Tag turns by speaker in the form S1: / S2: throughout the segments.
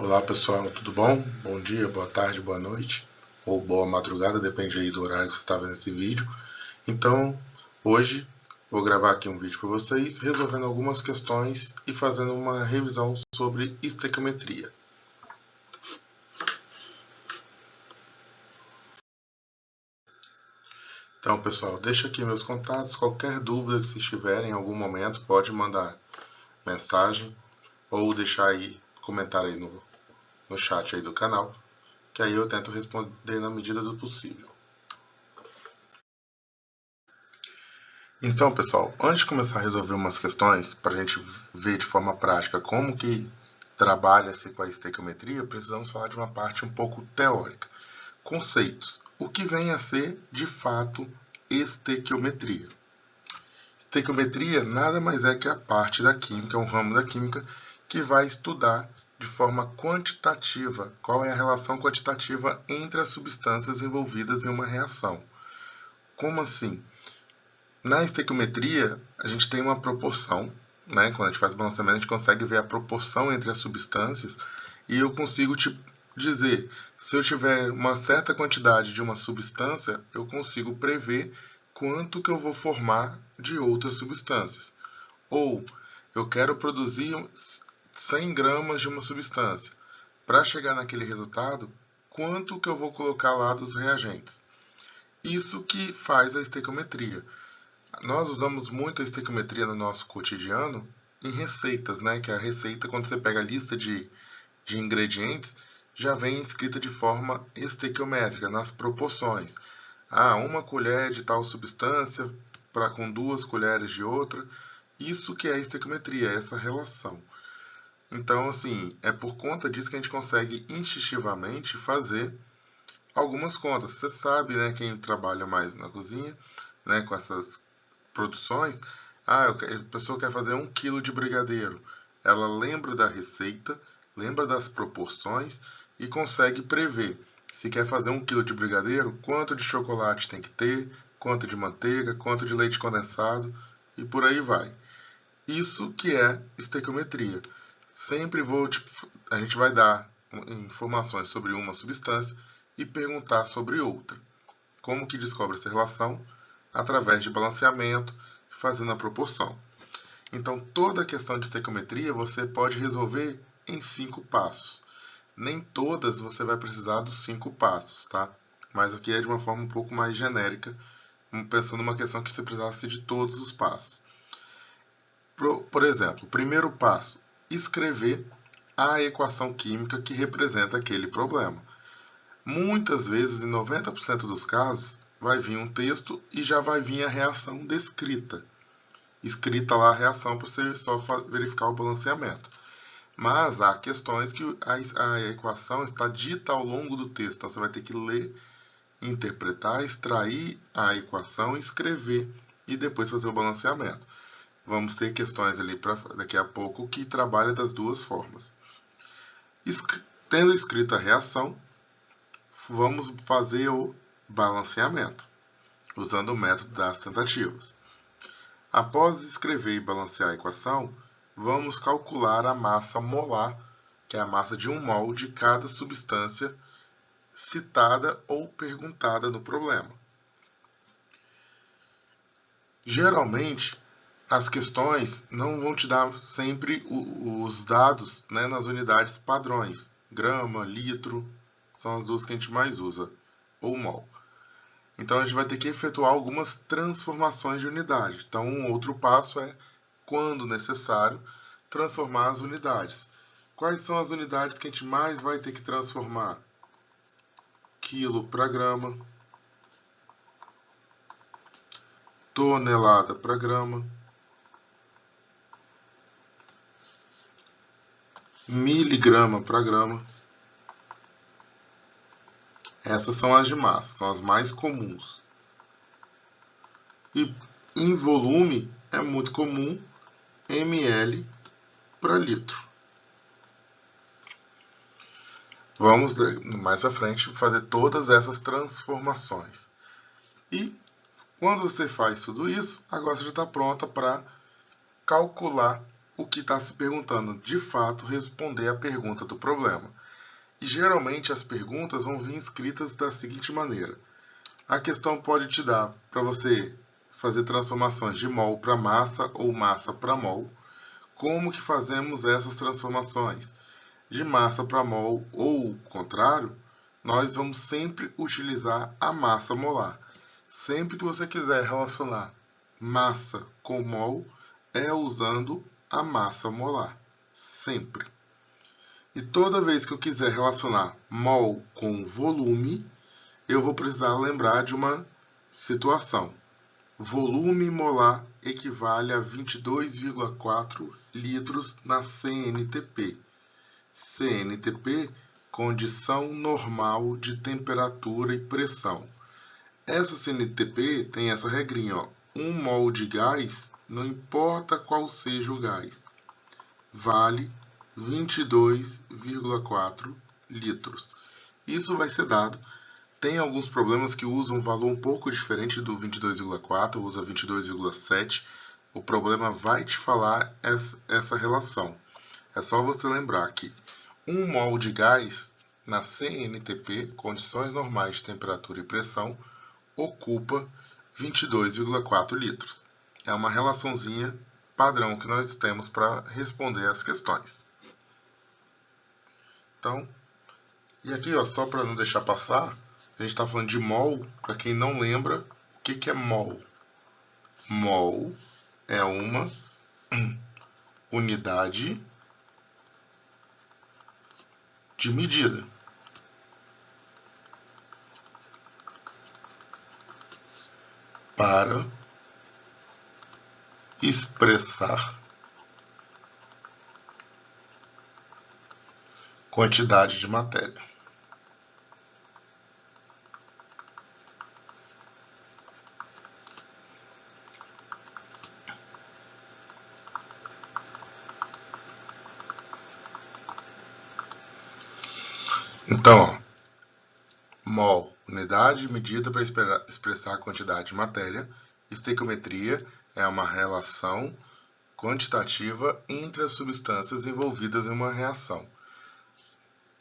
S1: Olá pessoal, tudo bom? Bom dia, boa tarde, boa noite ou boa madrugada, depende aí do horário que você está vendo esse vídeo. Então, hoje vou gravar aqui um vídeo para vocês, resolvendo algumas questões e fazendo uma revisão sobre estequiometria. Então pessoal, deixa aqui meus contatos, qualquer dúvida que vocês tiverem em algum momento, pode mandar mensagem ou deixar aí, comentar aí no chat aí do canal, que aí eu tento responder na medida do possível. Então, pessoal, antes de começar a resolver umas questões, para a gente ver de forma prática como que trabalha-se com a estequiometria, precisamos falar de uma parte um pouco teórica. Conceitos. O que vem a ser, de fato, estequiometria? Estequiometria nada mais é que a parte da química, um ramo da química, que vai estudar de forma quantitativa qual é a relação quantitativa entre as substâncias envolvidas em uma reação. Como assim? Na estequiometria, a gente tem uma proporção, né? Quando a gente faz balanceamento, a gente consegue ver a proporção entre as substâncias e eu consigo te dizer, se eu tiver uma certa quantidade de uma substância, eu consigo prever quanto que eu vou formar de outras substâncias. Ou, eu quero produzir 100 gramas de uma substância. Para chegar naquele resultado, quanto que eu vou colocar lá dos reagentes? Isso que faz a estequiometria. Nós usamos muito a estequiometria no nosso cotidiano em receitas, né? Que a receita, quando você pega a lista de ingredientes, já vem escrita de forma estequiométrica, nas proporções. Uma colher de tal substância com 2 colheres de outra. Isso que é a estequiometria, essa relação. Então, assim, é por conta disso que a gente consegue instintivamente fazer algumas contas. Você sabe, né, quem trabalha mais na cozinha, né, com essas produções, a pessoa quer fazer 1 kg de brigadeiro. Ela lembra da receita, lembra das proporções e consegue prever. Se quer fazer 1 kg de brigadeiro, quanto de chocolate tem que ter, quanto de manteiga, quanto de leite condensado e por aí vai. Isso que é estequiometria. Sempre a gente vai dar informações sobre uma substância e perguntar sobre outra. Como que descobre essa relação? Através de balanceamento, fazendo a proporção. Então, toda a questão de estequiometria você pode resolver em 5 passos. Nem todas você vai precisar dos 5 passos, tá? Mas aqui é de uma forma um pouco mais genérica, pensando numa questão que você precisasse de todos os passos. Por exemplo, primeiro passo, escrever a equação química que representa aquele problema. Muitas vezes, em 90% dos casos, vai vir um texto e já vai vir a reação descrita. Escrita lá a reação para você só verificar o balanceamento. Mas há questões que a equação está dita ao longo do texto. Então, você vai ter que ler, interpretar, extrair a equação, escrever e depois fazer o balanceamento. Vamos ter questões ali daqui a pouco que trabalham das duas formas. Tendo escrito a reação, vamos fazer o balanceamento, usando o método das tentativas. Após escrever e balancear a equação, vamos calcular a massa molar, que é a massa de 1 mol de cada substância citada ou perguntada no problema. Geralmente, as questões não vão te dar sempre os dados, né, nas unidades padrões. Grama, litro, são as duas que a gente mais usa, ou mol. Então, a gente vai ter que efetuar algumas transformações de unidade. Então, um outro passo é, quando necessário, transformar as unidades. Quais são as unidades que a gente mais vai ter que transformar? Quilo para grama, tonelada para grama, miligrama para grama. Essas são as de massa, são as mais comuns. E em volume é muito comum ml para litro. Vamos mais para frente fazer todas essas transformações. E quando você faz tudo isso, agora você já está pronta para calcular o que está se perguntando, de fato, responder a pergunta do problema. E geralmente as perguntas vão vir escritas da seguinte maneira. A questão pode te dar para você fazer transformações de mol para massa ou massa para mol. Como que fazemos essas transformações? De massa para mol ou o contrário, nós vamos sempre utilizar a massa molar. Sempre que você quiser relacionar massa com mol, é usando a massa molar. Sempre. E toda vez que eu quiser relacionar mol com volume, eu vou precisar lembrar de uma situação. Volume molar equivale a 22,4 litros na CNTP. CNTP, condição normal de temperatura e pressão. Essa CNTP tem essa regrinha, ó. 1 mol de gás, não importa qual seja o gás, vale 22,4 litros. Isso vai ser dado. Tem alguns problemas que usam um valor um pouco diferente do 22,4, usa 22,7. O problema vai te falar essa relação. É só você lembrar que 1 mol de gás na CNTP, condições normais de temperatura e pressão, ocupa 22,4 litros. É uma relaçãozinha padrão que nós temos para responder as questões. Então, e aqui, ó, só para não deixar passar, a gente está falando de mol. Para quem não lembra, o que é mol? Mol é uma unidade de medida. Para expressar quantidade de matéria. Então, ó, mol, unidade de medida para expressar a quantidade de matéria. Estequiometria é uma relação quantitativa entre as substâncias envolvidas em uma reação.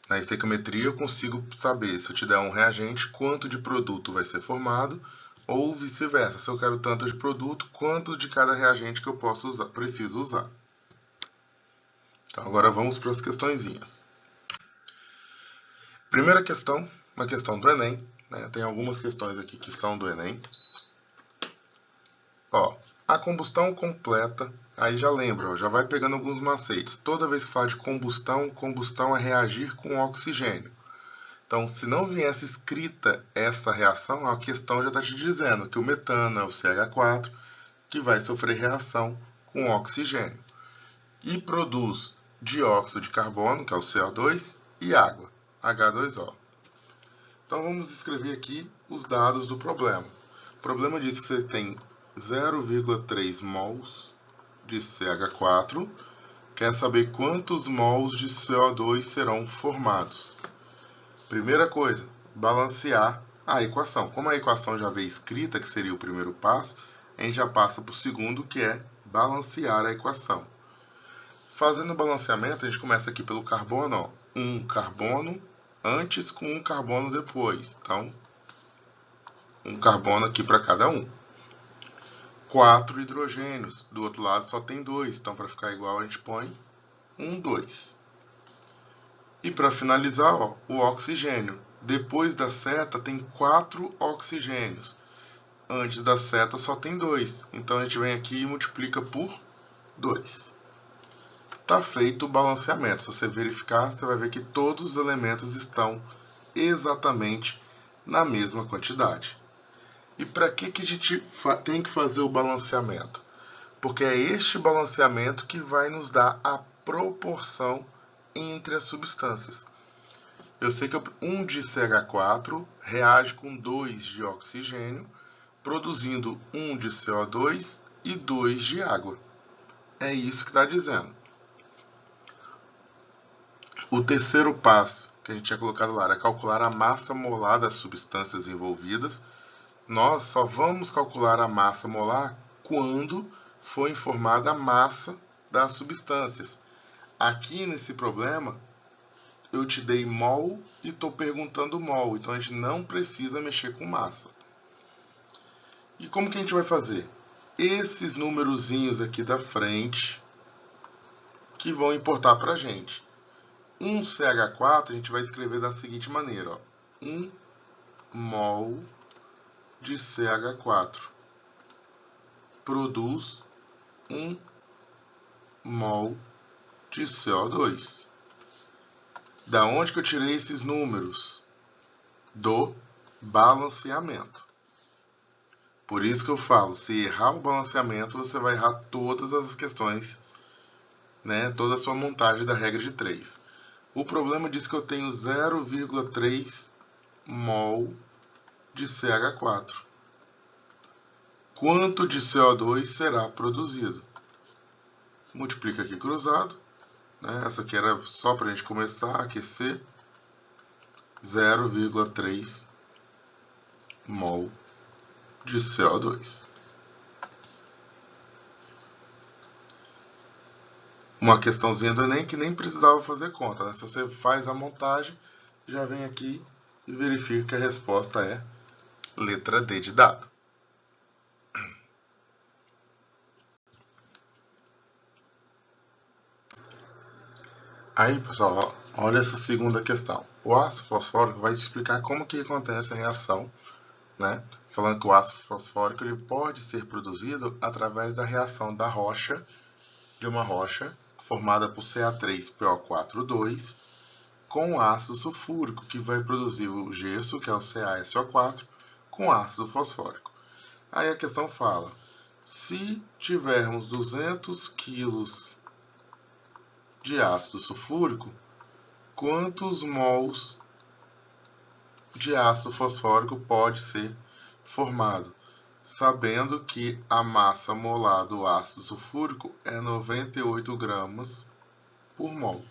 S1: Na estequiometria eu consigo saber, se eu te der um reagente, quanto de produto vai ser formado, ou vice-versa, se eu quero tanto de produto, quanto de cada reagente que eu preciso usar. Então, agora vamos para as questõezinhas. Primeira questão, uma questão do Enem, né? Tem algumas questões aqui que são do Enem. Ó, a combustão completa, aí já lembra, ó, já vai pegando alguns macetes. Toda vez que fala de combustão, combustão é reagir com oxigênio. Então, se não viesse escrita essa reação, a questão já está te dizendo que o metano é o CH4, que vai sofrer reação com oxigênio. E produz dióxido de carbono, que é o CO2, e água, H2O. Então, vamos escrever aqui os dados do problema. O problema diz que você tem 0,3 mols de CH4. Quer saber quantos mols de CO2 serão formados. Primeira coisa, balancear a equação. Como a equação já veio escrita, que seria o primeiro passo, a gente já passa para o segundo, que é balancear a equação. Fazendo o balanceamento, a gente começa aqui pelo carbono, ó, um carbono antes com um carbono depois. Então, um carbono aqui para cada um. 4 hidrogênios. Do outro lado só tem 2. Então, para ficar igual, a gente põe 1, 2. E para finalizar, ó, o oxigênio. Depois da seta tem 4 oxigênios. Antes da seta só tem 2. Então, a gente vem aqui e multiplica por 2. Está feito o balanceamento. Se você verificar, você vai ver que todos os elementos estão exatamente na mesma quantidade. E para que a gente tem que fazer o balanceamento? Porque é este balanceamento que vai nos dar a proporção entre as substâncias. Eu sei que 1 de CH4 reage com 2 de oxigênio, produzindo 1 de CO2 e 2 de água. É isso que está dizendo. O terceiro passo que a gente tinha colocado lá era calcular a massa molar das substâncias envolvidas. Nós só vamos calcular a massa molar quando for informada a massa das substâncias. Aqui nesse problema, eu te dei mol e estou perguntando mol, então a gente não precisa mexer com massa. E como que a gente vai fazer? Esses numerozinhos aqui da frente que vão importar para a gente. Um CH4 a gente vai escrever da seguinte maneira, ó. 1 mol de CH4 produz 1 mol de CO2. Da onde que eu tirei esses números? Do balanceamento. Por isso que eu falo, se errar o balanceamento, você vai errar todas as questões, né, toda a sua montagem da regra de 3. O problema diz que eu tenho 0,3 mol de CH4. Quanto de CO2 será produzido? Multiplica aqui cruzado, né? Essa aqui era só para a gente começar a aquecer. 0,3 mol de CO2. Uma questãozinha do Enem que nem precisava fazer conta, né? Se você faz a montagem, já vem aqui e verifica que a resposta é letra D de dado. Aí, pessoal, olha essa segunda questão. O ácido fosfórico vai te explicar como que acontece a reação, né? Falando que o ácido fosfórico ele pode ser produzido através da reação da rocha, de uma rocha formada por Ca3PO4,2, com ácido sulfúrico, que vai produzir o gesso, que é o CaSO4, com ácido fosfórico. Aí a questão fala, se tivermos 200 kg de ácido sulfúrico, quantos mols de ácido fosfórico pode ser formado? Sabendo que a massa molar do ácido sulfúrico é 98 gramas por mol.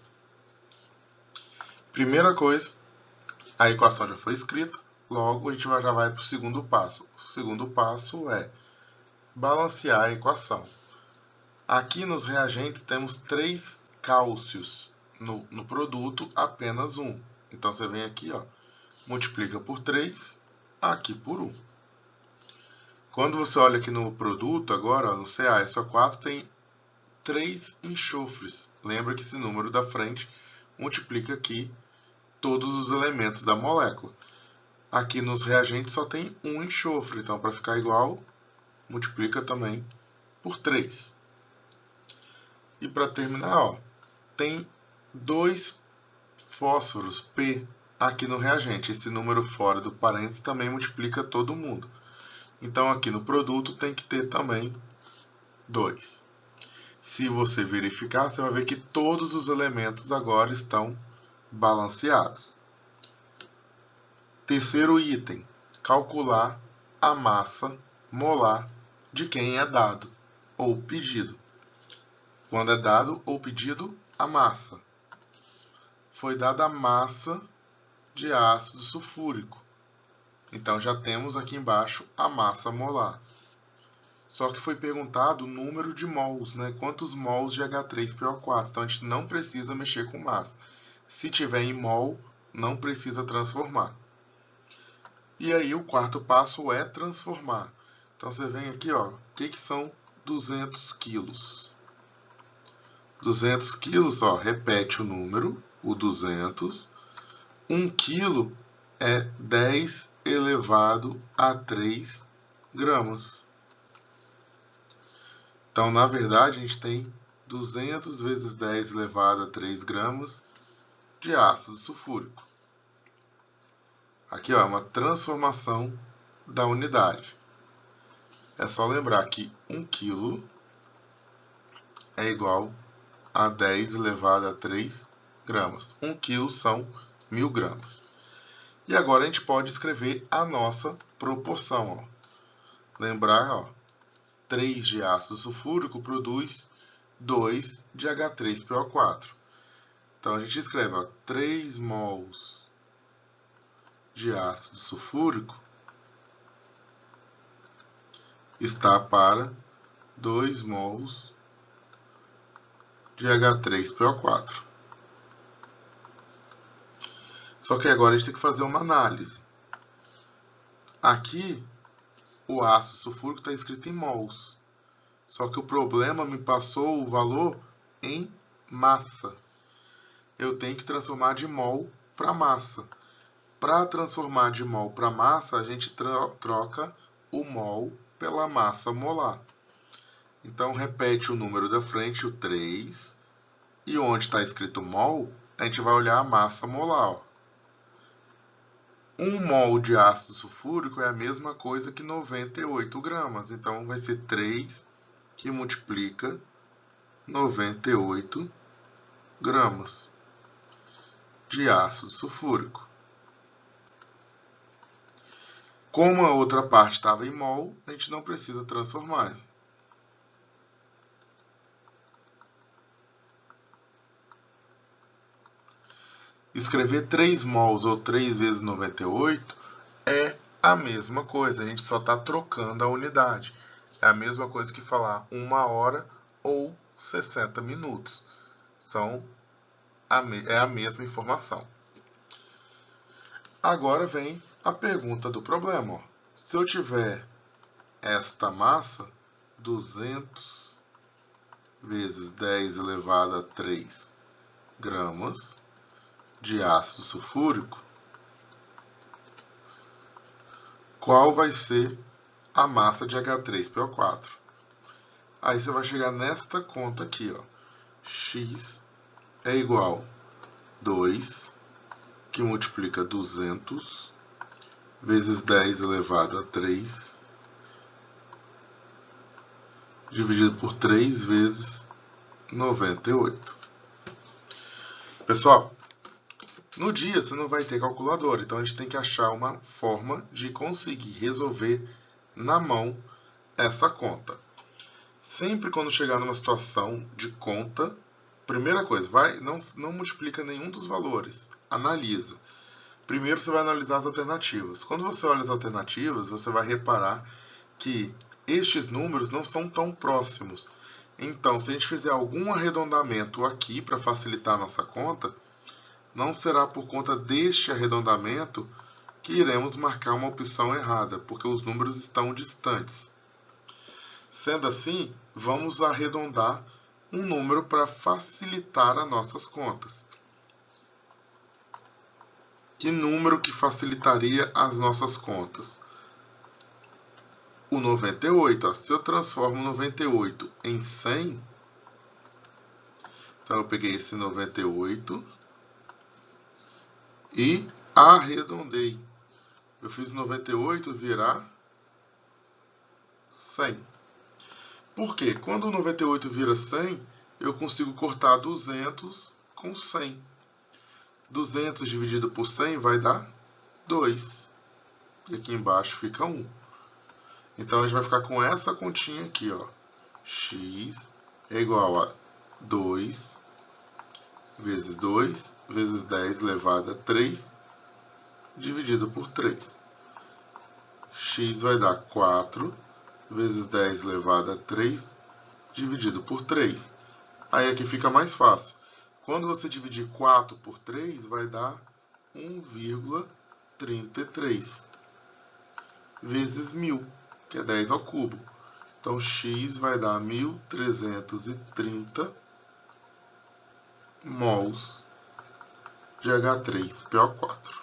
S1: Primeira coisa, a equação já foi escrita, logo a gente já vai para o segundo passo. O segundo passo é balancear a equação. Aqui nos reagentes temos 3 cálcios, no produto apenas 1. Então você vem aqui, ó, multiplica por 3, aqui por 1. Quando você olha aqui no produto, agora, ó, no CaSO4, tem 3 enxofres. Lembra que esse número da frente multiplica aqui todos os elementos da molécula. Aqui nos reagentes só tem um enxofre, então para ficar igual, multiplica também por 3. E para terminar, ó, tem 2 fósforos, P, aqui no reagente. Esse número fora do parênteses também multiplica todo mundo. Então aqui no produto tem que ter também 2. Se você verificar, você vai ver que todos os elementos agora estão balanceados. Terceiro item, calcular a massa molar de quem é dado ou pedido. Quando é dado ou pedido, a massa. Foi dada a massa de ácido sulfúrico. Então já temos aqui embaixo a massa molar. Só que foi perguntado o número de mols, né? Quantos mols de H3PO4. Então a gente não precisa mexer com massa. Se tiver em mol, não precisa transformar. E aí o quarto passo é transformar. Então você vem aqui, ó, o que são 200 quilos? 200 quilos, ó, repete o número, o 200. 1 quilo é 10 elevado a 3 gramas. Então, na verdade, a gente tem 200 vezes 10 elevado a 3 gramas de ácido sulfúrico. Aqui ó, é uma transformação da unidade. É só lembrar que 1 kg é igual a 10 elevado a 3 gramas. 1 kg são 1000 gramas. E agora a gente pode escrever a nossa proporção. Ó. Lembrar, ó, 3 de ácido sulfúrico produz 2 de H3PO4. Então a gente escreve, ó, 3 mols de ácido sulfúrico está para 2 mols de H3PO4. Só que agora a gente tem que fazer uma análise. Aqui, o ácido sulfúrico está escrito em mols. Só que o problema me passou o valor em massa. Eu tenho que transformar de mol para massa. Para transformar de mol para massa, a gente troca o mol pela massa molar. Então, repete o número da frente, o 3. E onde está escrito mol, a gente vai olhar a massa molar. Ó. 1 mol de ácido sulfúrico é a mesma coisa que 98 gramas. Então, vai ser 3 que multiplica 98 gramas de ácido sulfúrico. Como a outra parte estava em mol, a gente não precisa transformar. Escrever 3 mols ou 3 vezes 98 é a mesma coisa, a gente só está trocando a unidade. É a mesma coisa que falar 1 hora ou 60 minutos. É a mesma informação. Agora vem a pergunta do problema. Ó. Se eu tiver esta massa, 200 vezes 10 elevado a 3 gramas de ácido sulfúrico, qual vai ser a massa de H3PO4? Aí você vai chegar nesta conta aqui, ó. X é igual a 2, que multiplica 200 vezes 10 elevado a 3, dividido por 3 vezes 98. Pessoal, no dia você não vai ter calculadora, então a gente tem que achar uma forma de conseguir resolver na mão essa conta. Sempre quando chegar numa situação de conta, primeira coisa, não multiplica nenhum dos valores, analisa. Primeiro você vai analisar as alternativas. Quando você olha as alternativas, você vai reparar que estes números não são tão próximos. Então, se a gente fizer algum arredondamento aqui para facilitar a nossa conta, não será por conta deste arredondamento que iremos marcar uma opção errada, porque os números estão distantes. Sendo assim, vamos arredondar um número para facilitar as nossas contas. Que número que facilitaria as nossas contas? O 98. Ó. Se eu transformo 98 em 100, então eu peguei esse 98 e arredondei. Eu fiz 98 virar 100. Por quê? Quando o 98 vira 100, eu consigo cortar 200 com 100. 200 dividido por 100 vai dar 2. E aqui embaixo fica 1. Então, a gente vai ficar com essa continha aqui, ó. X é igual a 2 vezes 2 vezes 10 elevado a 3 dividido por 3. X vai dar 4 vezes 10 elevado a 3 dividido por 3. Aí aqui fica mais fácil. Quando você dividir 4 por 3, vai dar 1,33 vezes 1000, que é 10 ao cubo. Então, x vai dar 1.330 mols de H3PO4.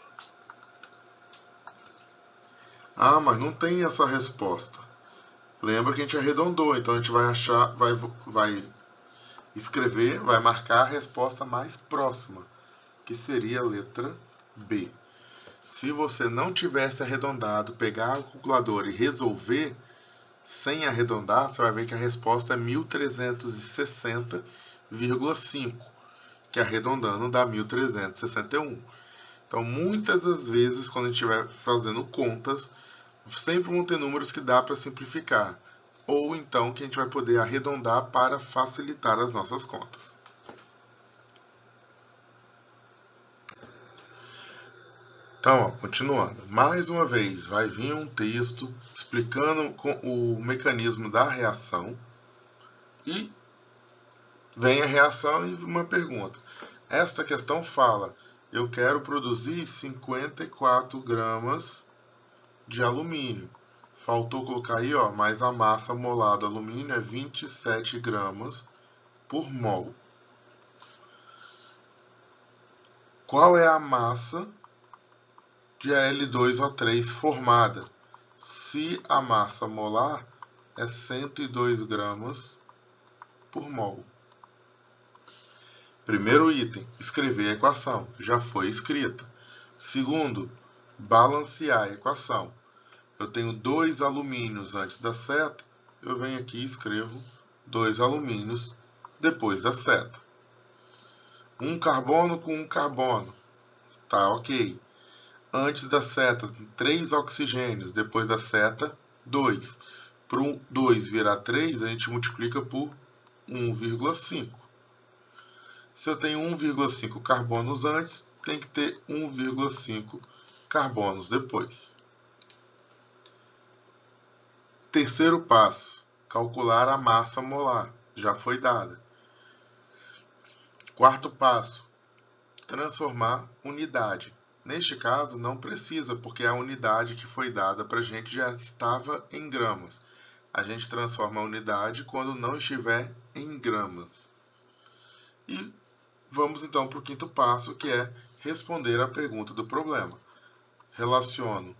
S1: Ah, mas não tem essa resposta. Lembra que a gente arredondou, então a gente vai achar, vai escrever, vai marcar a resposta mais próxima, que seria a letra B. Se você não tivesse arredondado, pegar a calculadora e resolver sem arredondar, você vai ver que a resposta é 1360,5, que arredondando dá 1361. Então, muitas das vezes, quando a gente estiver fazendo contas, sempre vão ter números que dá para simplificar, ou então que a gente vai poder arredondar para facilitar as nossas contas. Então, ó, continuando, mais uma vez vai vir um texto explicando o mecanismo da reação e vem a reação e uma pergunta. Esta questão fala, eu quero produzir 54 gramas de alumínio. Faltou colocar aí, ó, mas a massa molar do alumínio é 27 gramas por mol. Qual é a massa de Al2O3 formada? Se a massa molar é 102 gramas por mol. Primeiro item, escrever a equação. Já foi escrita. Segundo, balancear a equação. Eu tenho 2 alumínios antes da seta, eu venho aqui e escrevo 2 alumínios depois da seta. Um carbono com um carbono. Tá, ok. Antes da seta, 3 oxigênios. Depois da seta, 2. Para o 2 virar 3, a gente multiplica por 1,5. Se eu tenho 1,5 carbonos antes, tem que ter 1,5 carbonos depois. Terceiro passo, calcular a massa molar. Já foi dada. Quarto passo, transformar unidade. Neste caso, não precisa, porque a unidade que foi dada para a gente já estava em gramas. A gente transforma a unidade quando não estiver em gramas. E vamos então para o quinto passo, que é responder a pergunta do problema. Relaciono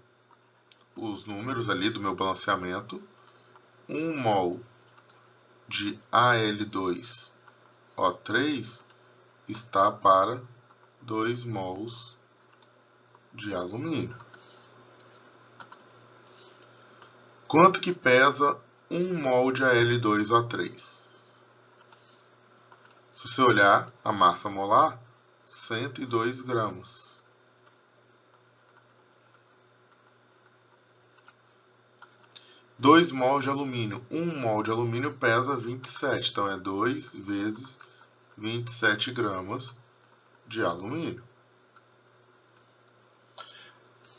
S1: os números ali do meu balanceamento. 1 mol de Al2O3 está para 2 mols de alumínio. Quanto que pesa 1 mol de Al2O3? Se você olhar a massa molar, 102 gramas. 2 mols de alumínio. 1 mol de alumínio pesa 27, então é 2 vezes 27 gramas de alumínio.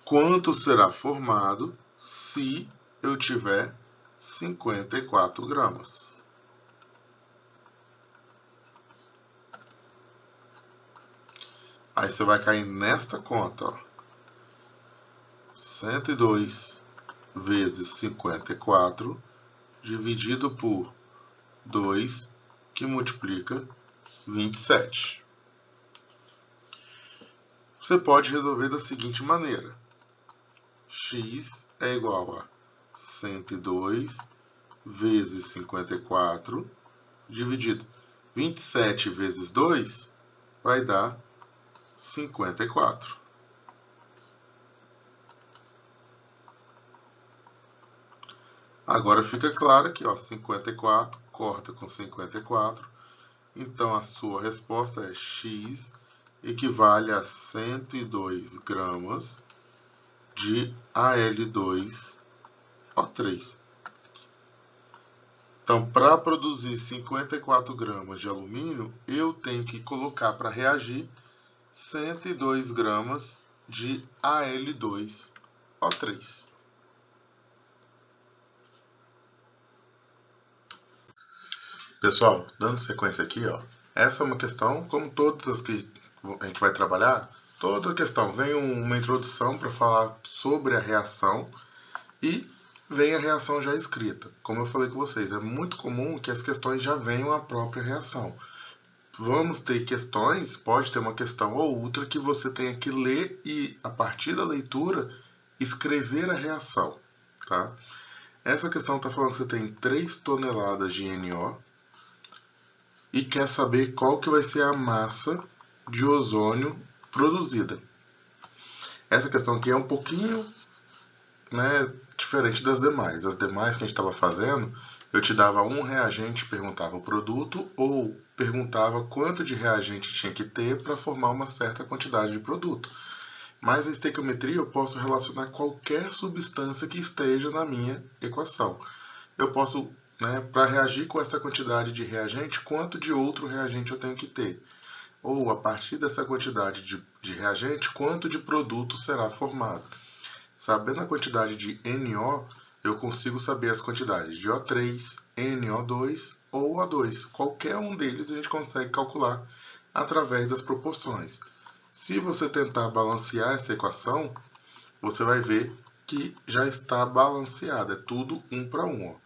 S1: Quanto será formado se eu tiver 54 gramas? Aí você vai cair nesta conta, ó. 102 vezes 54 dividido por 2, que multiplica 27. Você pode resolver da seguinte maneira. X é igual a 102 vezes 54 dividido 27 vezes 2 vai dar 54. Agora fica claro aqui, ó, 54 corta com 54. Então, a sua resposta é X equivale a 102 gramas de Al2O3. Então, para produzir 54 gramas de alumínio, eu tenho que colocar para reagir 102 gramas de Al2O3. Pessoal, dando sequência aqui, ó, essa é uma questão, como todas as que a gente vai trabalhar, toda questão vem uma introdução para falar sobre a reação e vem a reação já escrita. Como eu falei com vocês, é muito comum que as questões já venham a própria reação. Vamos ter questões, pode ter uma questão ou outra que você tenha que ler e, a partir da leitura, escrever a reação. Tá? Essa questão está falando que você tem 3 toneladas de NO, e quer saber qual que vai ser a massa de ozônio produzida. Essa questão aqui é um pouquinho, né, diferente das demais. As demais que a gente estava fazendo, eu te dava um reagente e perguntava o produto, ou perguntava quanto de reagente tinha que ter para formar uma certa quantidade de produto. Mas a estequiometria eu posso relacionar qualquer substância que esteja na minha equação. Eu posso, para reagir com essa quantidade de reagente, quanto de outro reagente eu tenho que ter? Ou, a partir dessa quantidade de reagente, quanto de produto será formado? Sabendo a quantidade de NO, eu consigo saber as quantidades de O3, NO2 ou O2. Qualquer um deles a gente consegue calcular através das proporções. Se você tentar balancear essa equação, você vai ver que já está balanceada. É tudo 1 para 1. Ó.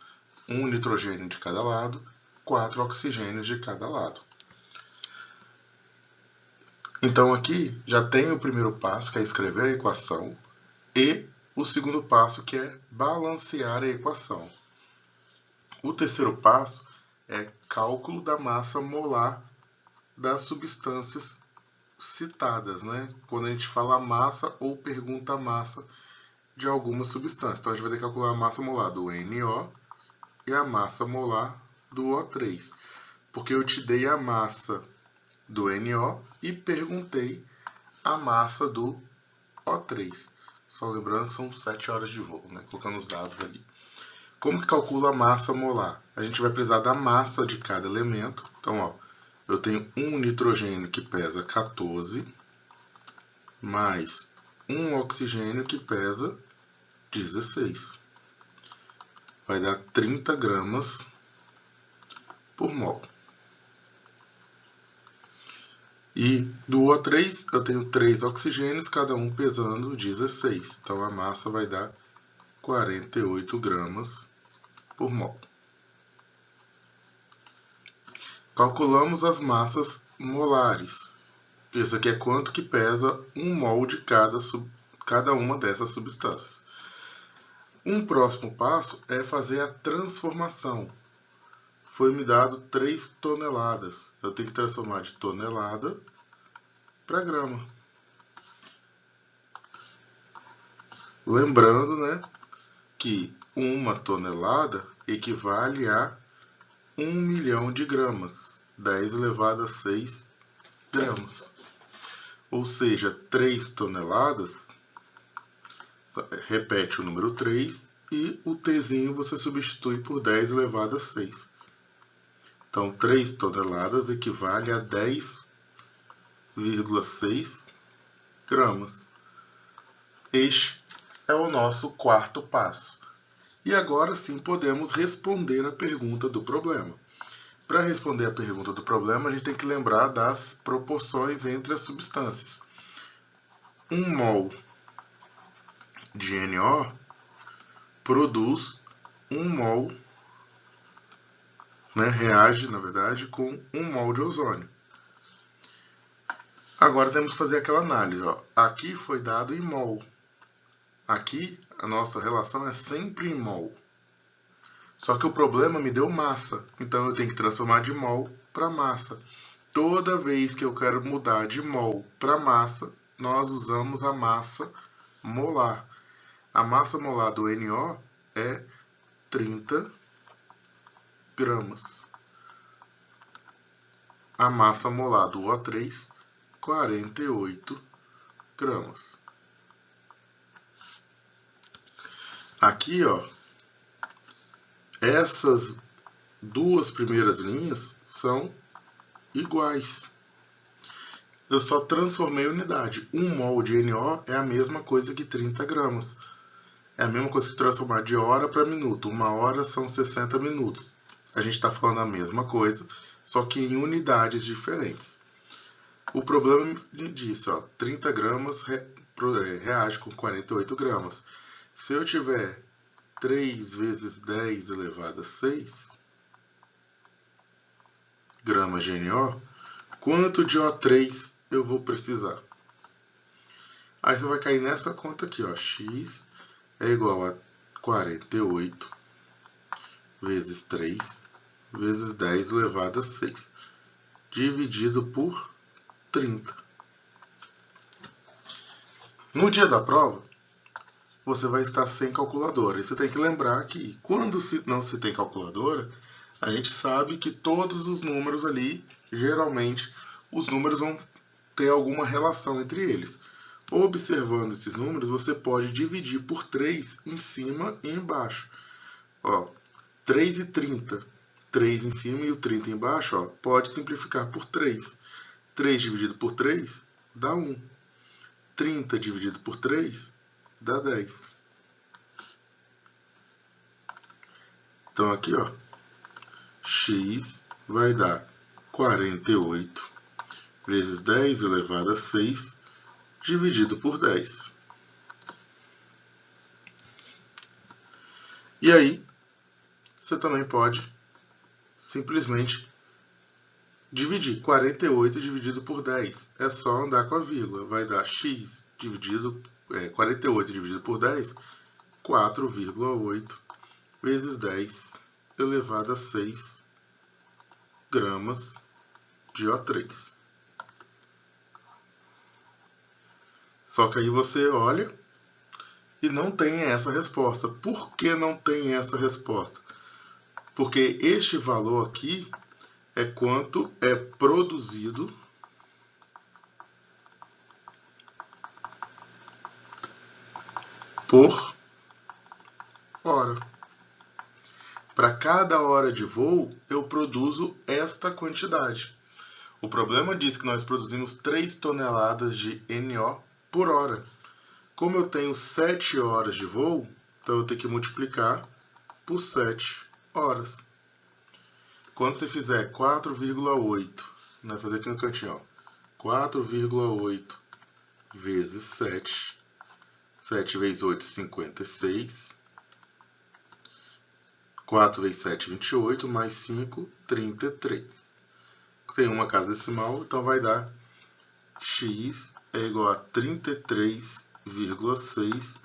S1: 1 nitrogênio de cada lado, 4 oxigênios de cada lado. Então aqui já tem o primeiro passo, que é escrever a equação, e o segundo passo, que é balancear a equação. O terceiro passo é cálculo da massa molar das substâncias citadas, né? Quando a gente fala massa ou pergunta a massa de alguma substância. Então a gente vai ter que calcular a massa molar do NO e a massa molar do O3. Porque eu te dei a massa do NO e perguntei a massa do O3. Só lembrando que são 7 horas de voo, né? Colocando os dados ali. Como que calcula a massa molar? A gente vai precisar da massa de cada elemento. Então, ó, eu tenho um nitrogênio que pesa 14, mais um oxigênio que pesa 16. Vai dar 30 gramas por mol. E do O3 eu tenho 3 oxigênios, cada um pesando 16. Então a massa vai dar 48 gramas por mol. Calculamos as massas molares. Isso aqui é quanto que pesa 1 mol de cada uma dessas substâncias. Um próximo passo é fazer a transformação. Foi-me dado 3 toneladas. Eu tenho que transformar de tonelada para grama. Lembrando, né, que 1 tonelada equivale a 1 milhão de gramas. 10 elevado a 6 gramas. Ou seja, 3 toneladas, repete o número 3 e o Tzinho você substitui por 10 elevado a 6. Então, 3 toneladas equivale a 10,6 gramas. Este é o nosso quarto passo. E agora sim podemos responder a pergunta do problema. Para responder a pergunta do problema, a gente tem que lembrar das proporções entre as substâncias. 1 mol de NO produz 1 mol, né, reage, na verdade, com 1 mol de ozônio. Agora temos que fazer aquela análise. Ó. Aqui foi dado em mol. Aqui a nossa relação é sempre em mol. Só que o problema me deu massa. Então eu tenho que transformar de mol para massa. Toda vez que eu quero mudar de mol para massa, nós usamos a massa molar. A massa molar do NO é 30 gramas. A massa molar do O3, 48 gramas. Aqui, ó, essas duas primeiras linhas são iguais. Eu só transformei a unidade. 1 mol de NO é a mesma coisa que 30 gramas. É a mesma coisa que transformar de hora para minuto. 1 hora são 60 minutos. A gente está falando a mesma coisa, só que em unidades diferentes. O problema me disse, ó, 30 gramas reage com 48 gramas. Se eu tiver 3 vezes 10 elevado a 6 gramas de NO, quanto de O3 eu vou precisar? Aí você vai cair nessa conta aqui, ó, x é igual a 48 vezes 3 vezes 10 elevado a 6, dividido por 30. No dia da prova, você vai estar sem calculadora. E você tem que lembrar que quando não se tem calculadora, a gente sabe que todos os números ali, geralmente, os números vão ter alguma relação entre eles. Observando esses números, você pode dividir por 3 em cima e embaixo. Ó, 3 e 30. 3 em cima e o 30 embaixo, ó, pode simplificar por 3. 3 dividido por 3 dá 1. 30 dividido por 3 dá 10. Então, aqui, ó, x vai dar 48 vezes 10 elevado a 6 dividido por 10. E aí, você também pode simplesmente dividir 48 dividido por 10. É só andar com a vírgula. Vai dar x dividido, 48 dividido por 10, 4,8 vezes 10 elevado a 6 gramas de O3. Só que aí você olha e não tem essa resposta. Por que não tem essa resposta? Porque este valor aqui é quanto é produzido por hora. Para cada hora de voo, eu produzo esta quantidade. O problema diz que nós produzimos 3 toneladas de NO por hora. Como eu tenho 7 horas de voo, então eu tenho que multiplicar por 7 horas. Quando você fizer 4,8, vai fazer aqui no cantinho, 4,8 vezes 7, 7 vezes 8, 56. 4 vezes 7, 28, mais 5, 33. Tem uma casa decimal, então vai dar x é igual a 33,6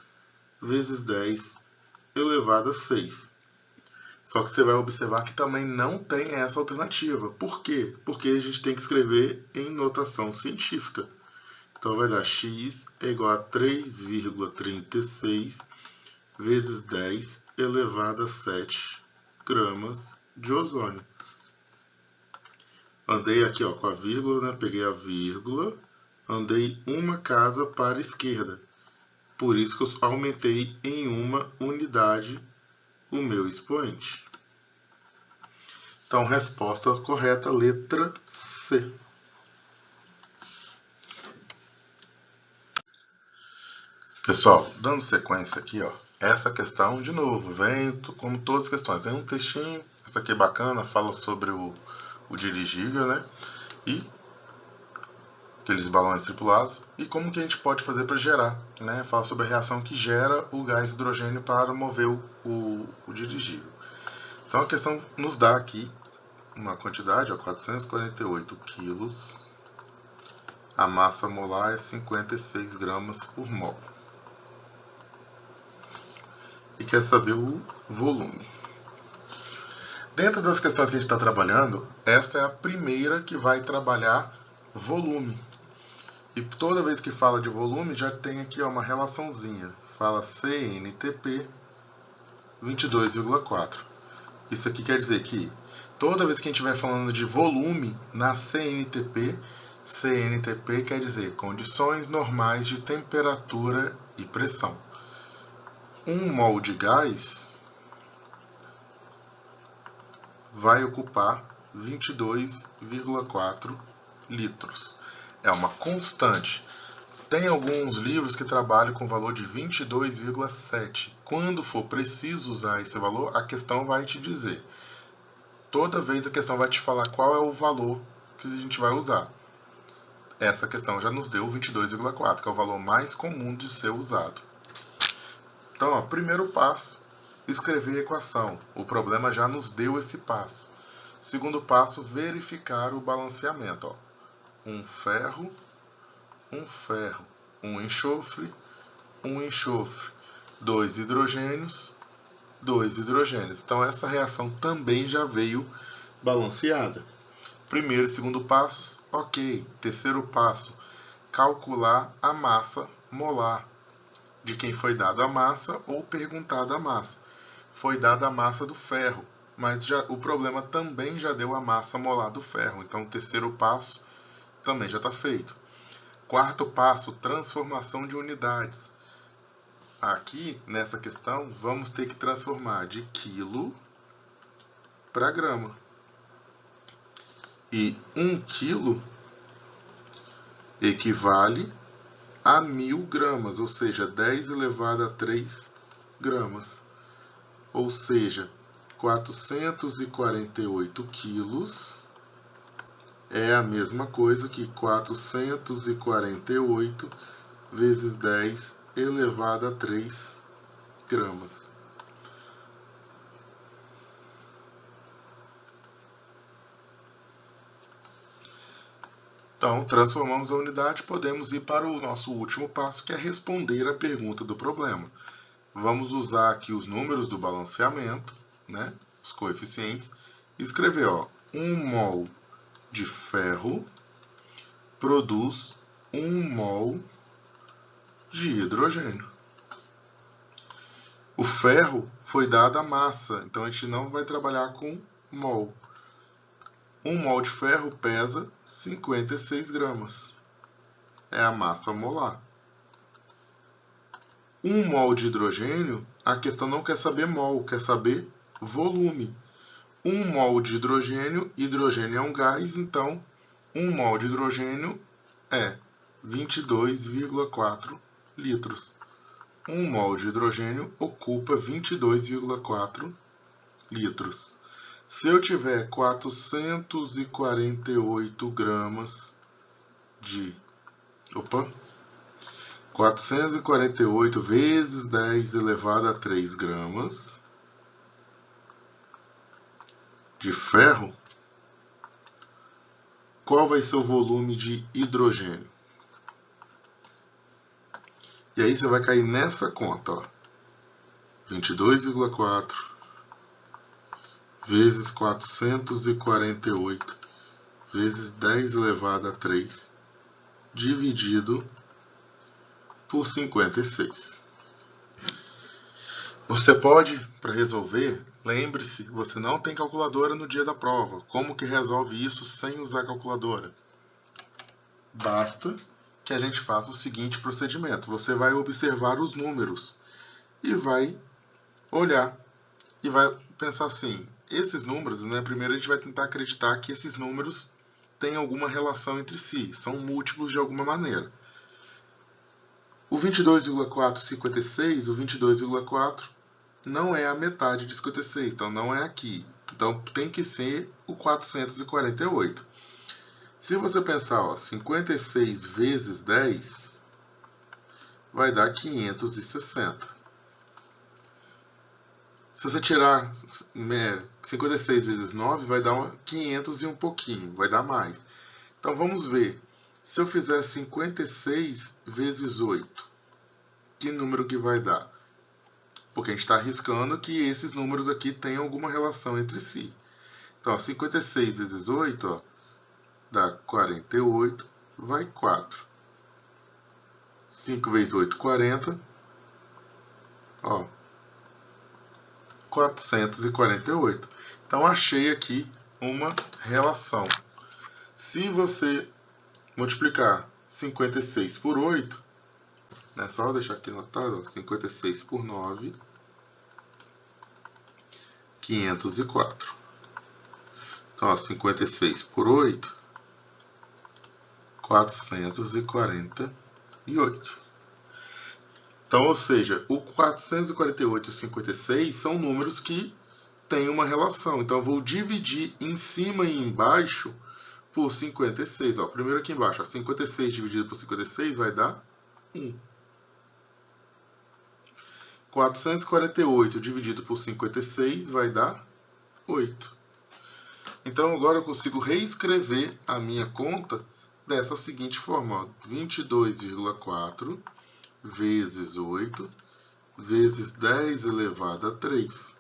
S1: vezes 10 elevado a 6. Só que você vai observar que também não tem essa alternativa. Por quê? Porque a gente tem que escrever em notação científica. Então vai dar x é igual a 3,36 vezes 10 elevado a 7 gramas de ozônio. Andei aqui, ó, com a vírgula, né? Peguei a vírgula, andei uma casa para a esquerda. Por isso que eu aumentei em uma unidade o meu expoente. Então, resposta correta, letra C. Pessoal, dando sequência aqui, ó, essa questão, de novo, vem como todas as questões. Vem um textinho, essa aqui é bacana, fala sobre o dirigível, né? E aqueles balões tripulados. E como que a gente pode fazer para gerar, né? Fala sobre a reação que gera o gás hidrogênio para mover o dirigível. Então a questão nos dá aqui uma quantidade, ó, 448 quilos. A massa molar é 56 gramas por mol. E quer saber o volume. Dentro das questões que a gente está trabalhando, esta é a primeira que vai trabalhar volume. E toda vez que fala de volume, já tem aqui, ó, uma relaçãozinha. Fala CNTP 22,4. Isso aqui quer dizer que toda vez que a gente estiver falando de volume na CNTP, CNTP quer dizer condições normais de temperatura e pressão. 1 mol de gás vai ocupar 22,4 litros. É uma constante. Tem alguns livros que trabalham com o valor de 22,7. Quando for preciso usar esse valor, a questão vai te dizer. Toda vez a questão vai te falar qual é o valor que a gente vai usar. Essa questão já nos deu 22,4, que é o valor mais comum de ser usado. Então, ó, primeiro passo, escrever a equação. O problema já nos deu esse passo. Segundo passo, verificar o balanceamento. Ó. Um ferro, um enxofre, 2 hidrogênios, 2 hidrogênios. Então, essa reação também já veio balanceada. Primeiro e segundo passos, ok. Terceiro passo, calcular a massa molar de quem foi dado a massa ou perguntado a massa. Foi dada a massa do ferro, mas o problema também já deu a massa molar do ferro. Então, o terceiro passo também já está feito. Quarto passo, transformação de unidades. Aqui, nessa questão, vamos ter que transformar de quilo para grama. E 1 quilo equivale a 1000 gramas, ou seja, 10 elevado a 3 gramas. Ou seja, 448 quilos é a mesma coisa que 448 vezes 10 elevado a 3 gramas. Então, transformamos a unidade, podemos ir para o nosso último passo, que é responder a pergunta do problema. Vamos usar aqui os números do balanceamento, né, os coeficientes, e escrever, 1 mol de ferro produz 1 mol de hidrogênio. O ferro foi dado a massa, então a gente não vai trabalhar com mol. 1 mol de ferro pesa 56 gramas. É a massa molar. 1 mol de hidrogênio, a questão não quer saber mol, quer saber volume. 1 mol de hidrogênio, hidrogênio é um gás, então 1 mol de hidrogênio é 22,4 litros. 1 mol de hidrogênio ocupa 22,4 litros. Se eu tiver 448 gramas de... 448 vezes 10 elevado a 3 gramas de ferro, qual vai ser o volume de hidrogênio? E aí você vai cair nessa conta, 22,4 vezes 448 vezes 10 elevado a 3 dividido por 56. Você pode, para resolver, lembre-se, você não tem calculadora no dia da prova. Como que resolve isso sem usar calculadora? Basta que a gente faça o seguinte procedimento. Você vai observar os números e vai olhar e vai pensar assim, esses números, né, primeiro a gente vai tentar acreditar que esses números têm alguma relação entre si, são múltiplos de alguma maneira. O 22,456, o 22,4 não é a metade de 56, então não é aqui. Então tem que ser o 448. Se você pensar, 56 vezes 10 vai dar 560. Se você tirar 56 vezes 9, vai dar 500 e um pouquinho, vai dar mais. Então vamos ver. Se eu fizer 56 vezes 8, que número que vai dar? Porque a gente está arriscando que esses números aqui tenham alguma relação entre si. Então, 56 vezes 8, dá 48, vai 4. 5 vezes 8, 40. 448. Então, achei aqui uma relação. Se você multiplicar 56 por 8, né, só deixar aqui anotado, 56 por 9, 504. Então, 56 por 8, 448. Então, ou seja, o 448 e o 56 são números que têm uma relação. Então, eu vou dividir em cima e embaixo por 56. Primeiro aqui embaixo, 56 dividido por 56 vai dar 1. 448 dividido por 56 vai dar 8. Então, agora eu consigo reescrever a minha conta dessa seguinte forma. 22,4 vezes 8 vezes 10 elevado a 3.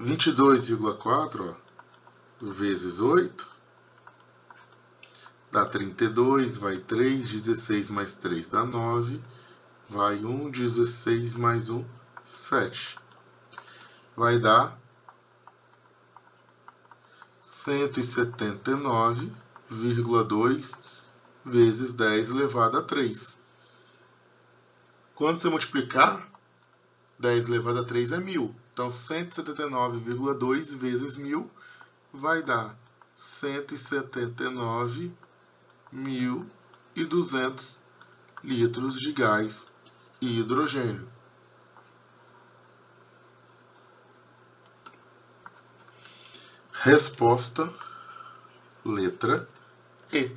S1: 22,4 vezes 8 dá 32, vai 3, 16 mais 3 dá 9, vai 1, 16 mais 1, 7. Vai dar 179,2 vezes 10 elevado a 3. Quando você multiplicar, 10 elevado a 3 é 1000. Então, 179,2 vezes 1000 vai dar 179.200 litros de gás e hidrogênio. Resposta, letra E.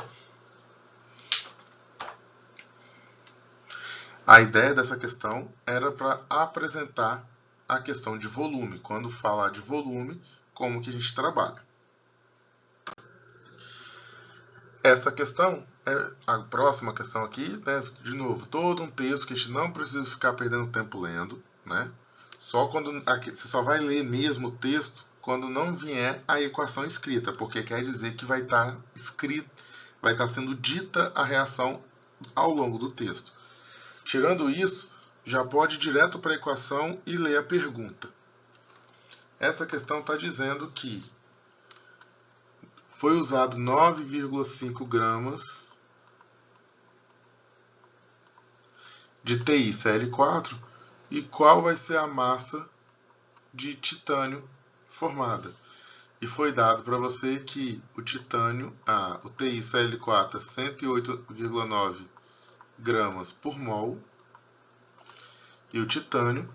S1: A ideia dessa questão era para apresentar a questão de volume. Quando falar de volume, como que a gente trabalha. Essa questão, a próxima questão aqui, né, de novo, todo um texto que a gente não precisa ficar perdendo tempo lendo, né? Você só vai ler mesmo o texto quando não vier a equação escrita, porque quer dizer que vai estar sendo dita a reação ao longo do texto. Tirando isso, já pode ir direto para a equação e ler a pergunta. Essa questão está dizendo que foi usado 9,5 gramas de TiCl4 e qual vai ser a massa de titânio formada. E foi dado para você que o titânio, o TiCl4 é 108,9 gramas por mol e o titânio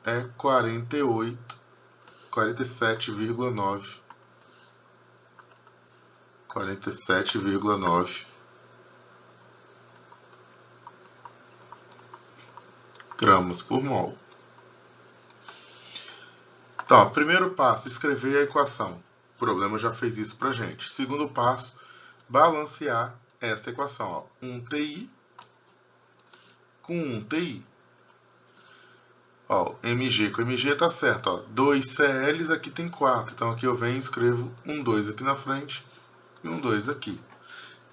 S1: é 47,9 gramas por mol. Então, primeiro passo, escrever a equação. O problema já fez isso para a gente. Segundo passo, balancear esta equação. Ó. 1Ti com 1Ti. Ó, Mg com Mg está certo. Ó. 2 Cl's, aqui tem 4. Então, aqui eu venho e escrevo um 2 aqui na frente e um 2 aqui.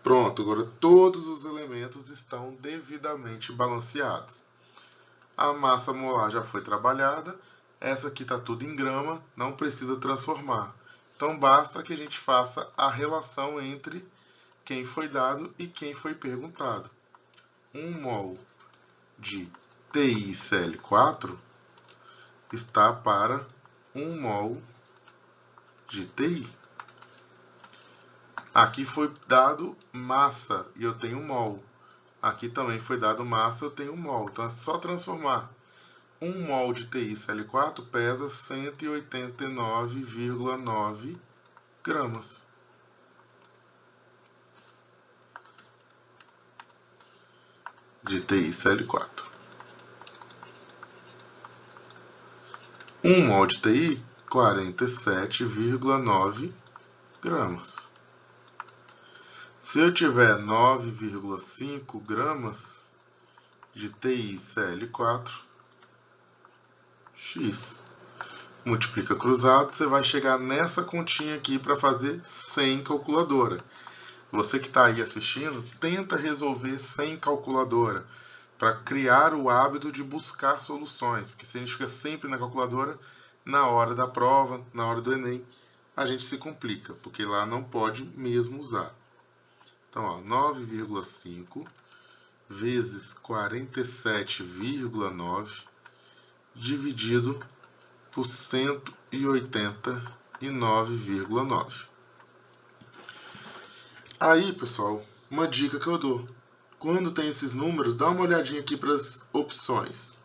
S1: Pronto, agora todos os elementos estão devidamente balanceados. A massa molar já foi trabalhada. Essa aqui está tudo em grama, não precisa transformar. Então, basta que a gente faça a relação entre quem foi dado e quem foi perguntado. 1 mol de TiCl4 está para 1 mol de Ti. Aqui foi dado massa e eu tenho mol. Aqui também foi dado massa, eu tenho mol. Então, é só transformar. 1 mol de TiCl4 pesa 189,9 gramas. De TiCl4. 1 mol de Ti, 47,9 gramas. Se eu tiver 9,5 gramas de TiCl4, X. Multiplica cruzado, você vai chegar nessa continha aqui para fazer sem calculadora. Você que está aí assistindo, tenta resolver sem calculadora, para criar o hábito de buscar soluções. Porque se a gente fica sempre na calculadora, na hora da prova, na hora do Enem, a gente se complica, porque lá não pode mesmo usar. Então, 9,5 vezes 47,9 dividido por 189,9. Aí, pessoal, uma dica que eu dou. Quando tem esses números, dá uma olhadinha aqui para as opções.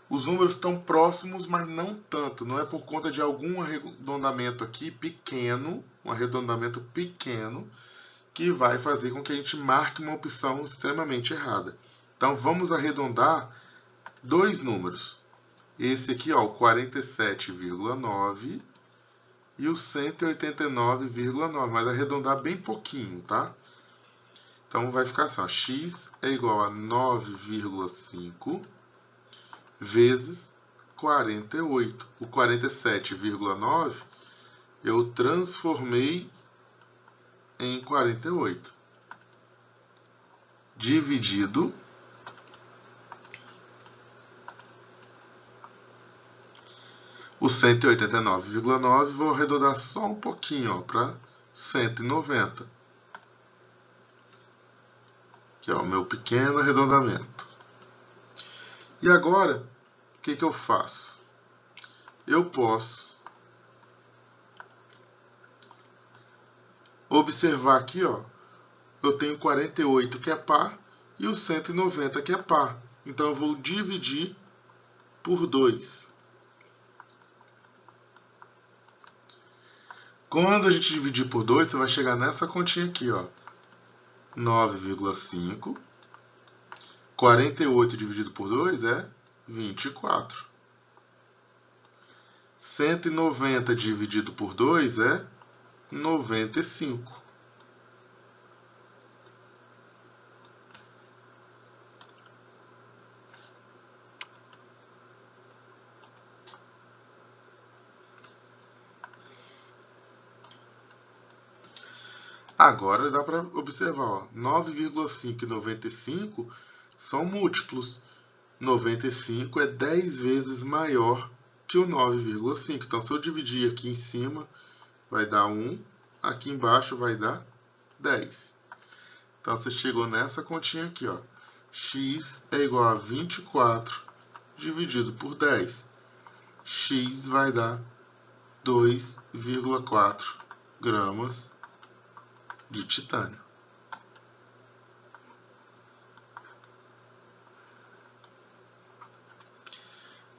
S1: Os números estão próximos, mas não tanto. Não é por conta de algum arredondamento aqui pequeno, um arredondamento pequeno, que vai fazer com que a gente marque uma opção extremamente errada. Então, vamos arredondar dois números. Esse aqui, ó, o 47,9 e o 189,9, mas arredondar bem pouquinho, tá? Então, vai ficar assim, ó, x é igual a 9,5 vezes 48. O 47,9 eu transformei em 48. Dividido o 189,9, vou arredondar só um pouquinho para 190. Que é o meu pequeno arredondamento. E agora, o que eu faço? Eu posso observar aqui, ó, eu tenho 48 que é par e o 190 que é par. Então, eu vou dividir por 2. Quando a gente dividir por 2, você vai chegar nessa continha aqui, ó. 9,5. 48 dividido por 2 é 24. 190 dividido por 2 é 95. Agora dá para observar, 9,5 e 95 são múltiplos. 95 é 10 vezes maior que o 9,5. Então, se eu dividir aqui em cima, vai dar 1. Aqui embaixo vai dar 10. Então, você chegou nessa continha aqui, ó. X é igual a 24 dividido por 10. X vai dar 2,4 gramas de titânio.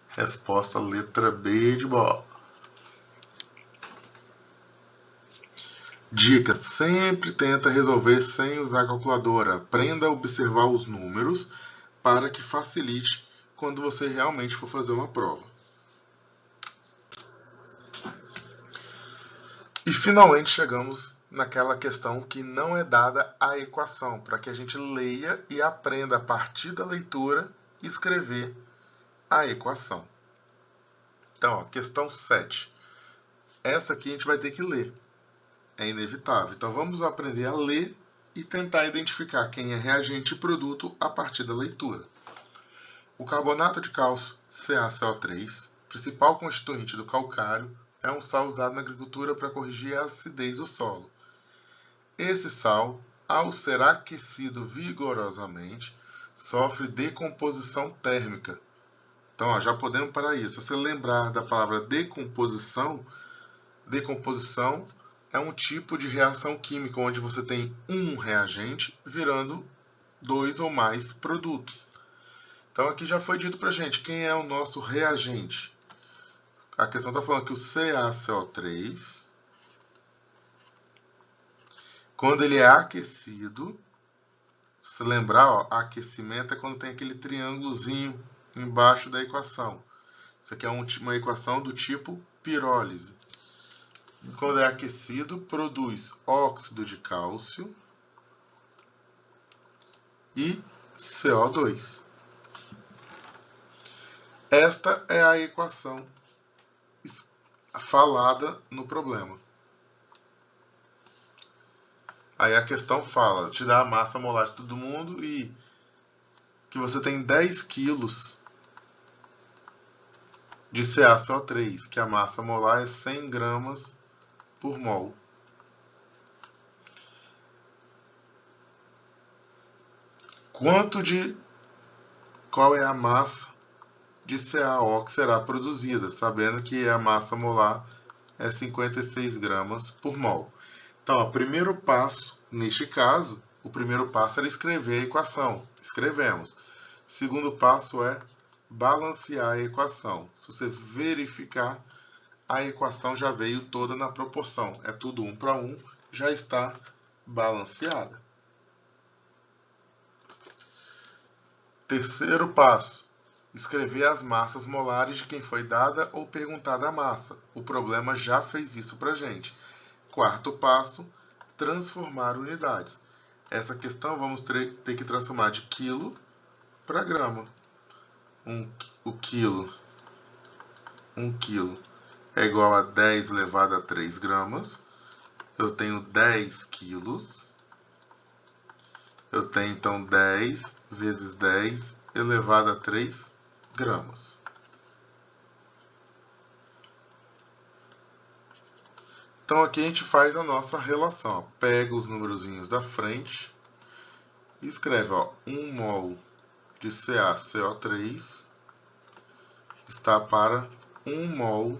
S1: Resposta letra B de bola. Dica: sempre tenta resolver sem usar calculadora. Aprenda a observar os números para que facilite quando você realmente for fazer uma prova. E finalmente chegamos naquela questão que não é dada a equação, para que a gente leia e aprenda a partir da leitura escrever a equação. Então, ó, questão 7. Essa aqui a gente vai ter que ler. É inevitável. Então, vamos aprender a ler e tentar identificar quem é reagente e produto a partir da leitura. O carbonato de cálcio, CaCO3, principal constituinte do calcário, é um sal usado na agricultura para corrigir a acidez do solo. Esse sal, ao ser aquecido vigorosamente, sofre decomposição térmica. Então, ó, já podemos parar isso. Se você lembrar da palavra decomposição, decomposição é um tipo de reação química onde você tem um reagente virando 2 ou mais produtos. Então, aqui já foi dito para a gente quem é o nosso reagente. A questão está falando que o CaCO3, quando ele é aquecido, se você lembrar, ó, aquecimento é quando tem aquele triângulozinho embaixo da equação. Isso aqui é uma equação do tipo pirólise. Quando é aquecido, produz óxido de cálcio e CO2. Esta é a equação falada no problema. Aí a questão fala, te dá a massa molar de todo mundo e que você tem 10 quilos de CaCO3, que a massa molar é 100 gramas por mol. Qual é a massa de CaO que será produzida, sabendo que a massa molar é 56 gramas por mol. Então, o primeiro passo, neste caso, o primeiro passo era escrever a equação. Escrevemos. O segundo passo é balancear a equação. Se você verificar, a equação já veio toda na proporção. É tudo 1 para 1, já está balanceada. Terceiro passo, escrever as massas molares de quem foi dada ou perguntada a massa. O problema já fez isso para a gente. Quarto passo, transformar unidades. Essa questão vamos ter que transformar de quilo para grama. Um quilo é igual a 10 elevado a 3 gramas. Eu tenho 10 quilos. Eu tenho, então, 10 vezes 10 elevado a 3 gramas. Então, aqui a gente faz a nossa relação. Ó. Pega os numerozinhos da frente e escreve, ó, 1 mol de CaCO3 está para 1 mol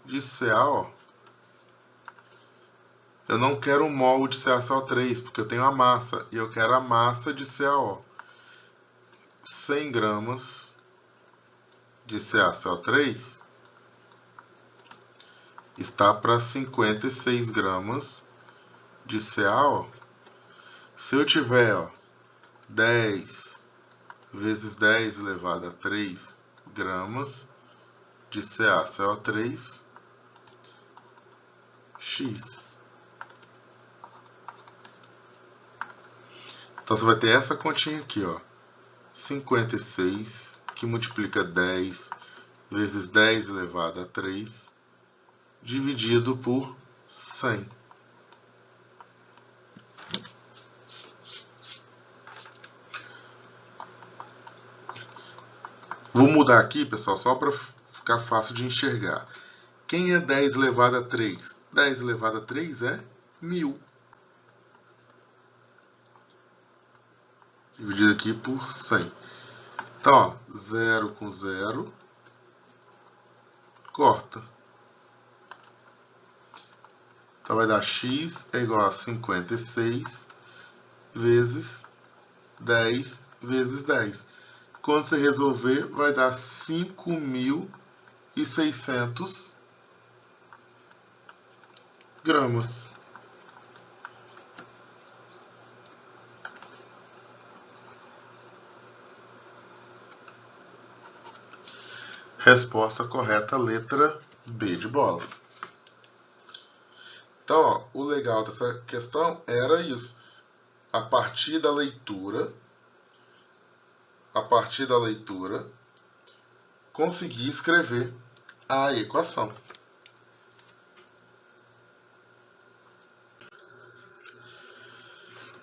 S1: de CaO. Eu não quero um mol de CaCO3, porque eu tenho a massa, e eu quero a massa de CaO. 100 gramas de CaCO3 está para 56 gramas de CA. Ó. Se eu tiver 10 vezes 10 elevado a 3 gramas de CaCO3, X. Então você vai ter essa continha aqui, ó. 56, que multiplica 10 vezes 10 elevado a 3, dividido por 100. Vou mudar aqui, pessoal, só para ficar fácil de enxergar. Quem é 10 elevado a 3? 10 elevado a 3 é 1000. Dividido aqui por 100. Então, ó, 0 com 0, corta. Então, vai dar x é igual a 56 vezes 10 vezes 10. Quando você resolver, vai dar 5.600 gramas. Resposta correta, letra B de bola. Então, ó, o legal dessa questão era isso. A partir da leitura, conseguir escrever a equação.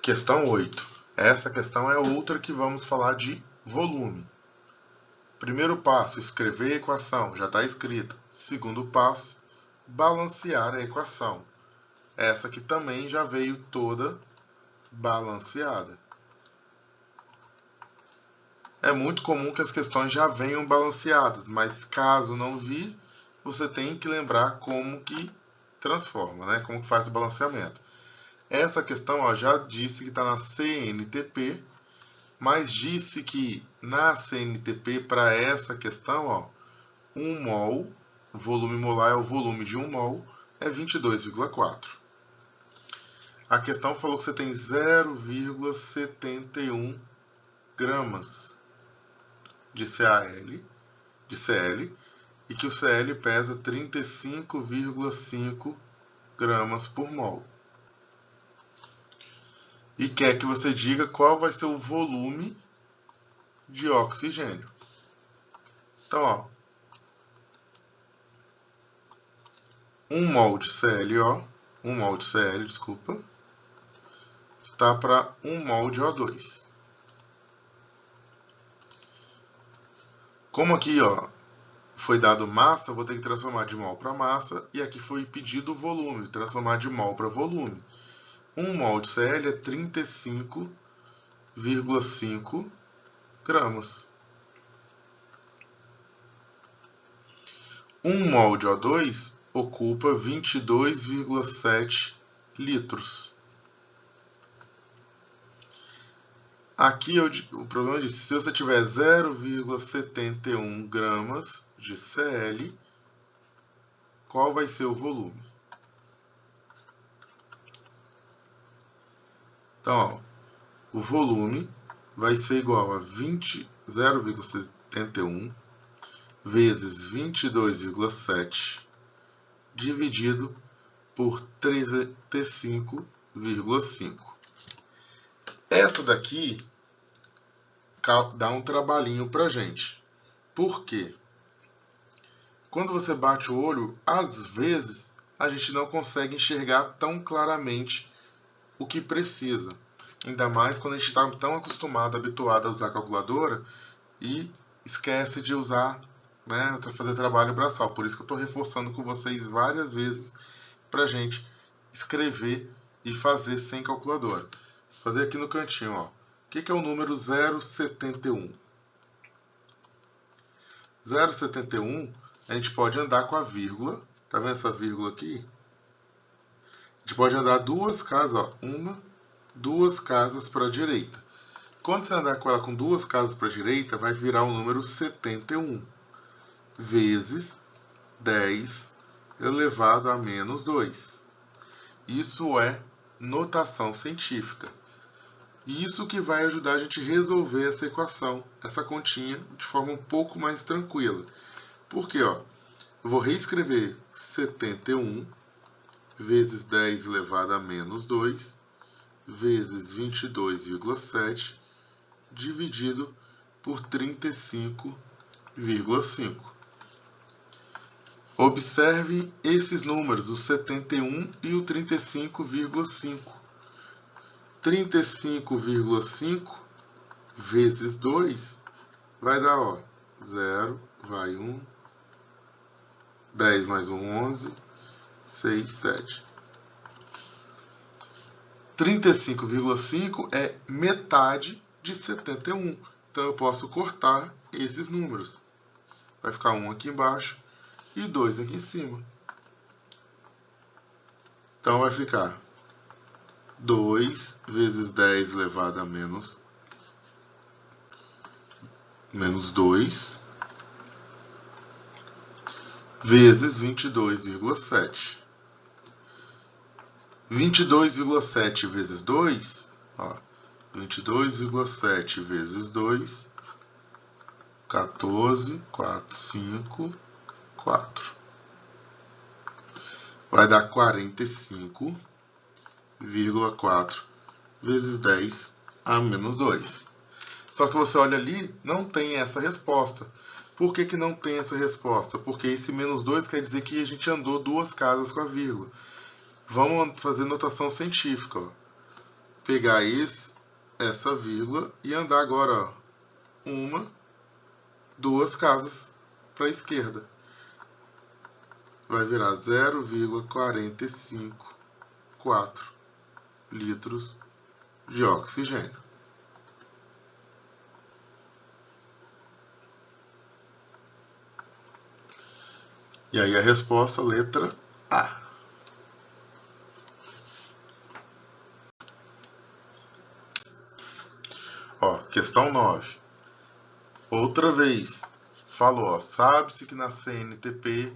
S1: Questão 8. Essa questão é outra que vamos falar de volume. Primeiro passo, escrever a equação, já está escrita. Segundo passo, balancear a equação. Essa aqui também já veio toda balanceada. É muito comum que as questões já venham balanceadas, mas caso não vir, você tem que lembrar como que transforma, né? Como que faz o balanceamento. Essa questão, ó, já disse que está na CNTP, mas disse que na CNTP, para essa questão, ó, 1 mol, o volume molar é o volume de 1 mol, é 22,4. A questão falou que você tem 0,71 gramas de CL, e que o Cl pesa 35,5 gramas por mol. E quer que você diga qual vai ser o volume de oxigênio. Então, ó, 1 mol de ClO, 1 mol de Cl, desculpa, está para 1 mol de O2. Como aqui, ó, foi dado massa, eu vou ter que transformar de mol para massa, e aqui foi pedido o volume, transformar de mol para volume. 1 mol de Cl é 35,5 gramas. 1 mol de O2 ocupa 22,7 litros. Aqui o problema diz, se você tiver 0,71 gramas de Cl, qual vai ser o volume? Então, ó, o volume vai ser igual a 0,71 vezes 22,7 dividido por 35,5. Essa daqui dá um trabalhinho pra gente. Por quê? Quando você bate o olho, às vezes a gente não consegue enxergar tão claramente o que precisa. Ainda mais quando a gente está tão habituado a usar a calculadora e esquece de usar, né, para fazer trabalho braçal. Por isso que eu estou reforçando com vocês várias vezes para a gente escrever e fazer sem calculadora. Vou fazer aqui no cantinho, ó. O que é o número 0,71? 0,71 a gente pode andar com a vírgula. Tá vendo essa vírgula aqui? A gente pode andar duas casas, ó. Duas casas para a direita. Quando você andar com ela com duas casas para a direita, vai virar o número 71 vezes 10 elevado a menos 2. Isso é notação científica. E isso que vai ajudar a gente a resolver essa equação, essa continha, de forma um pouco mais tranquila. Porque, ó, eu vou reescrever 71 vezes 10 elevado a menos 2 vezes 22,7 dividido por 35,5. Observe esses números, o 71 e o 35,5. 35,5 vezes 2 vai dar, ó, 0, vai 1, 10 mais 1, 11, 6, 7. 35,5 é metade de 71. Então, eu posso cortar esses números. Vai ficar 1 aqui embaixo e 2 aqui em cima. Então, vai ficar 2 vezes 10 elevado a menos 2 vezes 22,7. 22,7 vezes 2, ó, 22,7 vezes 2, 14, 4, 5, 4. Vai dar 45,4 vezes 10 a menos 2. Só que você olha ali, não tem essa resposta. Por que não tem essa resposta? Porque esse menos 2 quer dizer que a gente andou 2 casas com a vírgula. Vamos fazer notação científica. Ó. Pegar essa vírgula e andar agora, ó, 2 casas para a esquerda. Vai virar 0,454 litros de oxigênio. E aí a resposta, letra A. Ó, questão 9. Outra vez, falou, sabe-se que na CNTP,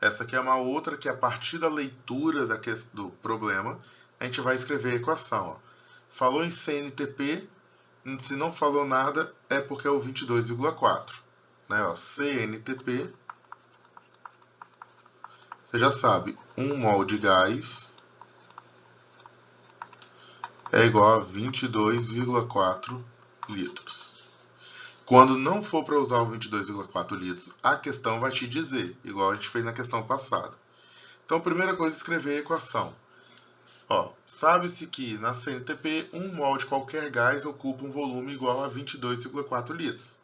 S1: essa aqui é uma outra que a partir da leitura do problema, a gente vai escrever a equação. Ó. Falou em CNTP, se não falou nada, é porque é o 22,4. Né? Ó, CNTP, você já sabe, 1 mol de gás é igual a 22,4 litros. Quando não for para usar o 22,4 litros, a questão vai te dizer, igual a gente fez na questão passada. Então, a primeira coisa é escrever a equação. Sabe-se que na CNTP, 1 mol de qualquer gás ocupa um volume igual a 22,4 litros.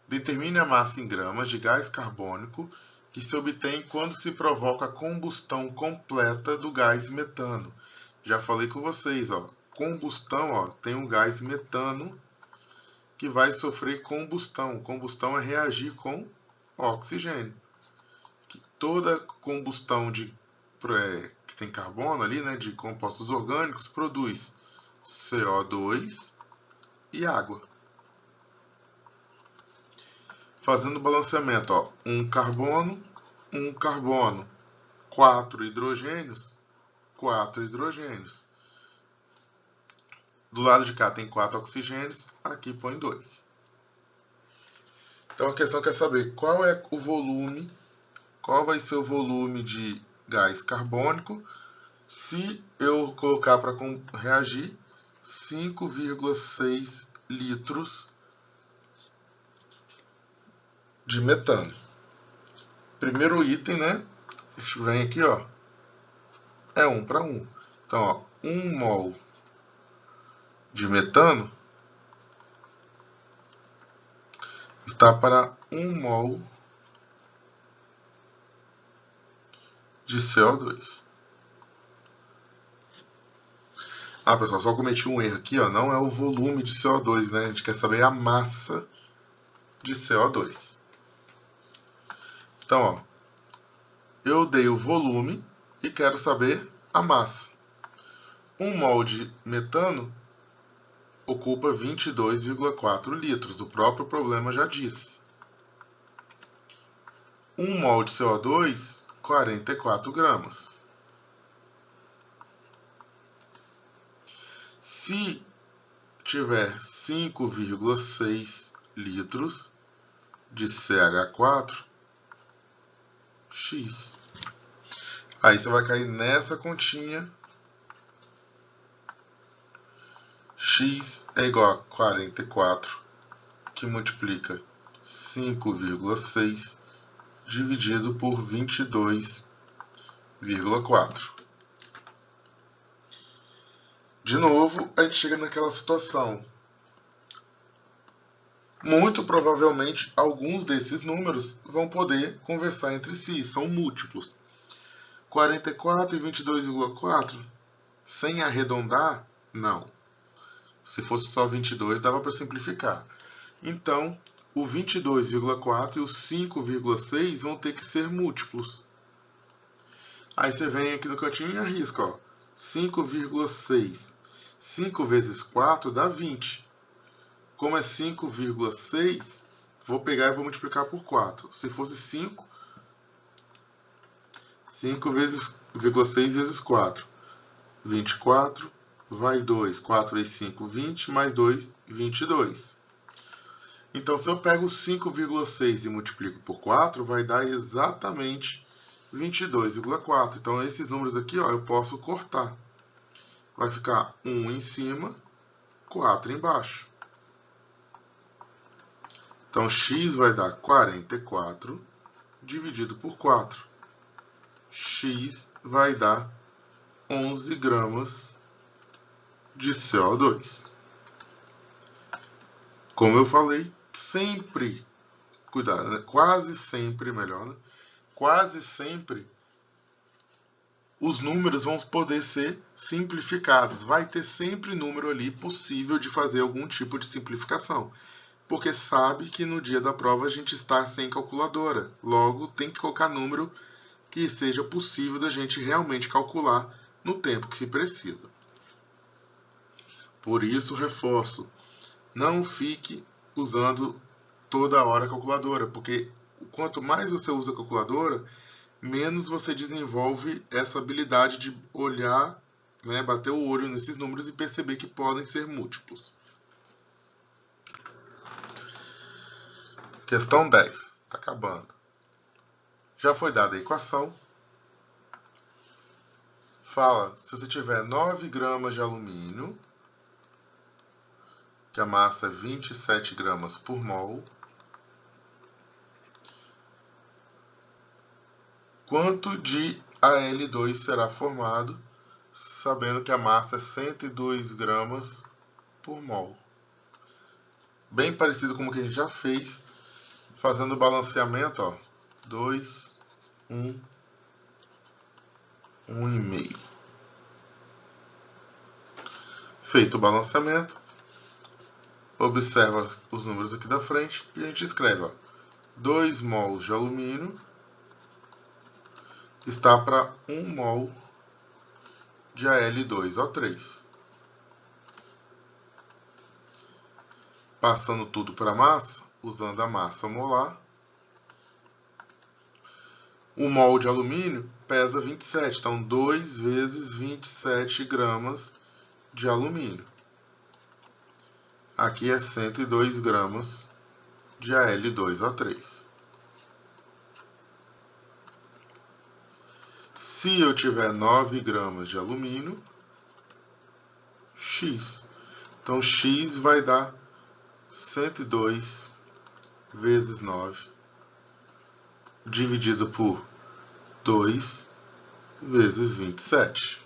S1: Determine a massa em gramas de gás carbônico que se obtém quando se provoca a combustão completa do gás metano. Já falei com vocês, combustão, tem um gás metano que vai sofrer combustão. Combustão é reagir com oxigênio. Toda combustão que tem carbono ali, né, de compostos orgânicos, produz CO2 e água. Fazendo o balanceamento, um carbono, 4 hidrogênios, 4 hidrogênios. Do lado de cá tem 4 oxigênios, aqui põe 2. Então a questão quer saber qual é o volume, qual vai ser o volume de gás carbônico se eu colocar para reagir 5,6 litros de metano. Primeiro item, né? A gente vem aqui, é 1 para 1. Então, 1 mol de metano está para 1 mol de CO2. Pessoal, só cometi um erro aqui, não é o volume de CO2, né? A gente quer saber a massa de CO2. Então, eu dei o volume e quero saber a massa. 1 mol de metano ocupa 22,4 litros. O próprio problema já disse. 1 mol de CO2 44 gramas. Se tiver 5,6 litros de CH4, X. Aí você vai cair nessa continha. X é igual a 44, que multiplica 5,6 dividido por 22,4. De novo, a gente chega naquela situação. Muito provavelmente, alguns desses números vão poder conversar entre si, são múltiplos. 44 e 22,4, sem arredondar, não. Se fosse só 22, dava para simplificar. Então, o 22,4 e o 5,6 vão ter que ser múltiplos. Aí você vem aqui no cantinho e arrisca, ó. 5,6. 5 vezes 4 dá 20. Como é 5,6, vou pegar e vou multiplicar por 4. Se fosse 5, 5,6 vezes 4. 24, vai 2. 4 vezes 5, 20, mais 2, 22. Então, se eu pego 5,6 e multiplico por 4, vai dar exatamente 22,4. Então, esses números aqui, ó, eu posso cortar. Vai ficar 1 em cima, 4 embaixo. Então, x vai dar 44 dividido por 4. X vai dar 11 gramas de CO2. Como eu falei, sempre, cuidado, né? Quase sempre, melhor, né? Quase sempre os números vão poder ser simplificados. Vai ter sempre número ali possível de fazer algum tipo de simplificação. Porque sabe que no dia da prova a gente está sem calculadora. Logo, tem que colocar número que seja possível da gente realmente calcular no tempo que se precisa. Por isso, reforço, não fique usando toda hora a calculadora, porque quanto mais você usa a calculadora, menos você desenvolve essa habilidade de olhar, né, bater o olho nesses números e perceber que podem ser múltiplos. Questão 10. Está acabando. Já foi dada a equação. Fala, se você tiver 9 gramas de alumínio, que a massa é 27 gramas por mol, quanto de Al2 será formado, sabendo que a massa é 102 gramas por mol. Bem parecido com o que a gente já fez, fazendo o balanceamento, ó, 2, 1, 1,5. Feito o balanceamento, observa os números aqui da frente e a gente escreve, ó, 2 mols de alumínio está para 1 mol de Al2O3. Passando tudo para a massa, usando a massa molar, o mol de alumínio pesa 27, então 2 vezes 27 gramas de alumínio. Aqui é 102 gramas de Al2O3. Se eu tiver 9 gramas de alumínio, X. Então, X vai dar 102 vezes 9, dividido por 2 vezes 27.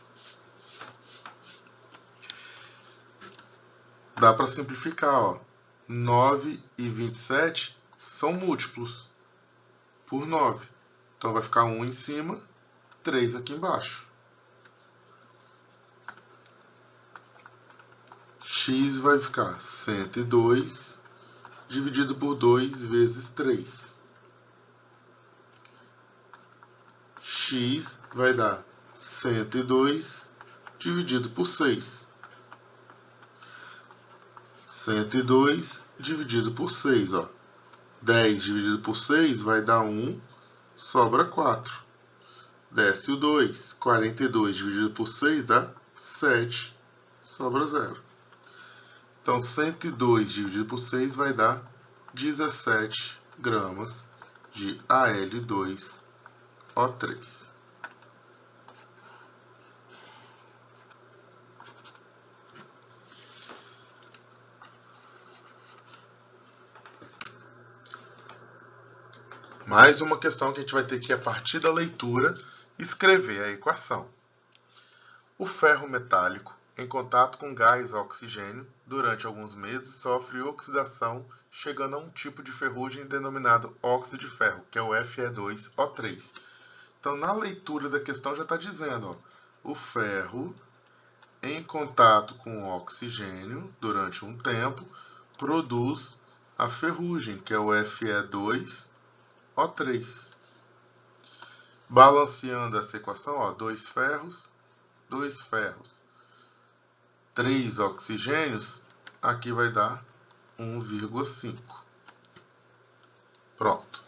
S1: Dá para simplificar, ó. 9 e 27 são múltiplos por 9. Então, vai ficar 1 em cima, 3 aqui embaixo. X vai ficar 102 dividido por 2 vezes 3. X vai dar 102 dividido por 6. 102 dividido por 6, ó. 10 dividido por 6 vai dar 1, sobra 4. Desce o 2. 42 dividido por 6 dá 7. Sobra 0. Então, 102 dividido por 6 vai dar 17 gramas de Al2O3. Mais uma questão que a gente vai ter que, a partir da leitura, escrever a equação. O ferro metálico, em contato com gás oxigênio, durante alguns meses sofre oxidação, chegando a um tipo de ferrugem denominado óxido de ferro, que é o Fe2O3. Então, na leitura da questão já está dizendo, ó, o ferro, em contato com o oxigênio, durante um tempo, produz a ferrugem, que é o Fe2O3. Balanceando essa equação, ó, 2 ferros, 3 oxigênios, aqui vai dar 1,5. Pronto.